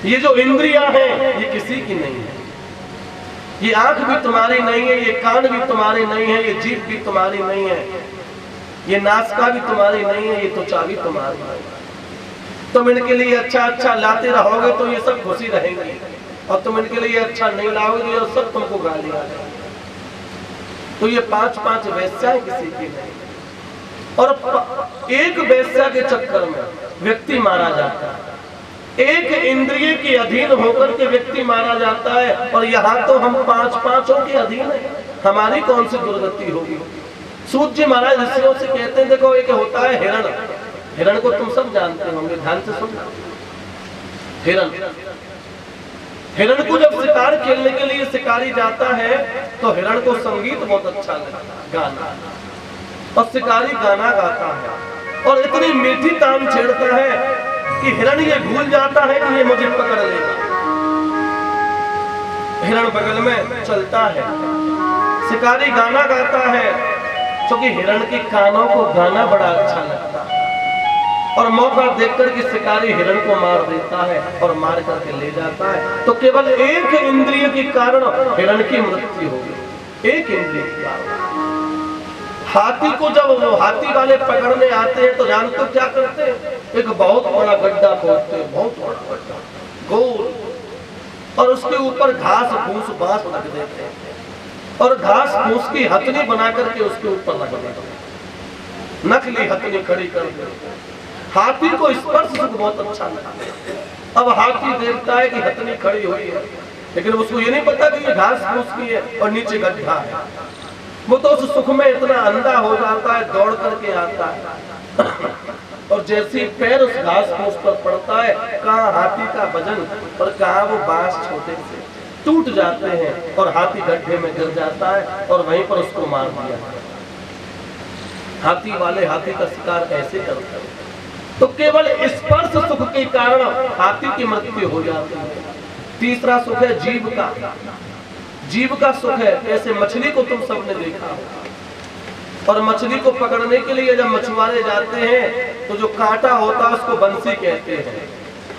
ये जो इंद्रियां हैं ये किसी की नहीं है। ये आंख भी तुम्हारी नहीं है, ये कान भी तुम्हारी नहीं है, ये जीभ भी तुम्हारी नहीं है, ये नासिका भी तुम्हारी नहीं है, ये त्वचा भी तुम्हारी नहीं है। तुम इनके लिए अच्छा अच्छा लाते रहोगे तो ये सब खुशी रहेंगे, और तुम इनके लिए अच्छा नहीं लाओगे तो ये सब तुमको गालियां देंगे। तो ये 5-5 वेश्या किसी की नहीं, और एक वेश्या के चक्कर में व्यक्ति मारा जाता है। एक इंद्रिय के अधीन होकर के व्यक्ति मारा जाता है, और यहाँ तो हम 5-5 के अधीन हैं। हमारी कौन सी दुर्गति होगी? सूत जी महाराज ऋषियों से कहते हैं देखो एक होता है हिरण, हिरण को तुम सब जानते होंगे, ध्यान से सुनना। हिरण, हिरण को जब शिकार खेलने के लिए शिकारी जाता है तो हिरण को संगीत बहुत अच्छा लगता है, गाना, और शिकारी गाना गाता है और इतनी मीठी तान छेड़ता है कि हिरण ये भूल जाता है कि ये मुझे पकड़ लेगा। हिरण बगल में चलता है, शिकारी गाना गाता है, क्योंकि हिरण के कानों को गाना बड़ा अच्छा लगता है, और मौका देखकर के शिकारी हिरण को मार देता है और मार करके ले जाता है। तो केवल एक इंद्रिय के कारण हिरण की मृत्यु हो गई, एक इंद्रिय के कारण। हाथी को जब वो हाथी वाले पकड़ने आते हैं तो जानते हो क्या करते हैं? एक बहुत बड़ा गड्ढा खोदते हैं, बहुत बड़ा गड्ढा गोल, और उसके ऊपर घास फूस बांस रख देते हैं, और घास फूस की हथनी बना करके उसके ऊपर रख देते हैं, नकली हथनी खड़ी कर देते हैं। हाथी को स्पर्श बहुत अच्छा लगता। अब हाथी देखता है कि हथनी खड़ी हुई है, लेकिन उसको ये नहीं पता कि ये घास फूस की है और नीचे गड्ढा है। वो तो उस सुख में इतना अंधा हो जाता है, दौड़ करके आता है, और जैसे ही पैर उस घास फूस पर पड़ता है, कहाँ हाथी का वजन और कहाँ वो बांस छोटे से टूट जाते हैं, और हाथी गड्ढे में गिर जाता है, और वहीं पर उसको मार दिया। हाथी वाले हाथी का शिकार कैसे करते हैं? तो केवल स्पर्श सुख के कारण हाथी की मृत्यु हो जाती है। तीसरा सुख है जीव का, जीव का सुख है। ऐसे मछली को तुम सबने देखा होगा, और मछली को पकड़ने के लिए जब मछुआरे जाते हैं तो जो कांटा होता है उसको बंसी कहते हैं,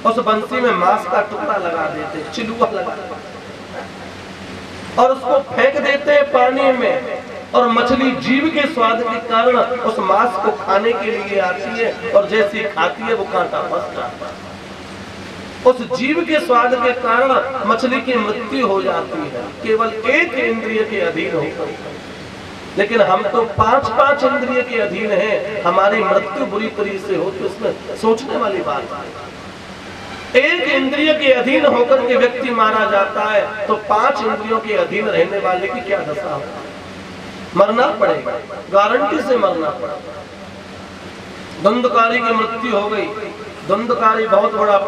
उस बंसी में मांस का टुकड़ा लगा देते हैं, चिलुआ लगा देते हैं, और उसको फेंक देते हैं पानी में, और मछली जीव के स्वाद के कारण उस मांस को खाने के लिए आती है, और जैसे ही खाती है वो कांटा फंस जाता है। उस जीव के स्वाद के कारण मछली की मृत्यु हो जाती है, केवल एक इंद्रिय के अधीन होकर। लेकिन हम तो 5-5 इंद्रिय के अधीन हैं, हमारी मृत्यु बुरी तरीके से हो, तो इसमें सोचने वाली बात है। एक इंद्रिय के अधीन होकर के व्यक्ति मारा जाता है तो 5 इंद्रियों के अधीन रहने वाले की क्या दशा होगी? मरना पड़ेगा, गारंटी से मरना पड़ेगा। धुंधकारी की मृत्यु हो गई। धुंधकारी बहुत बड़ा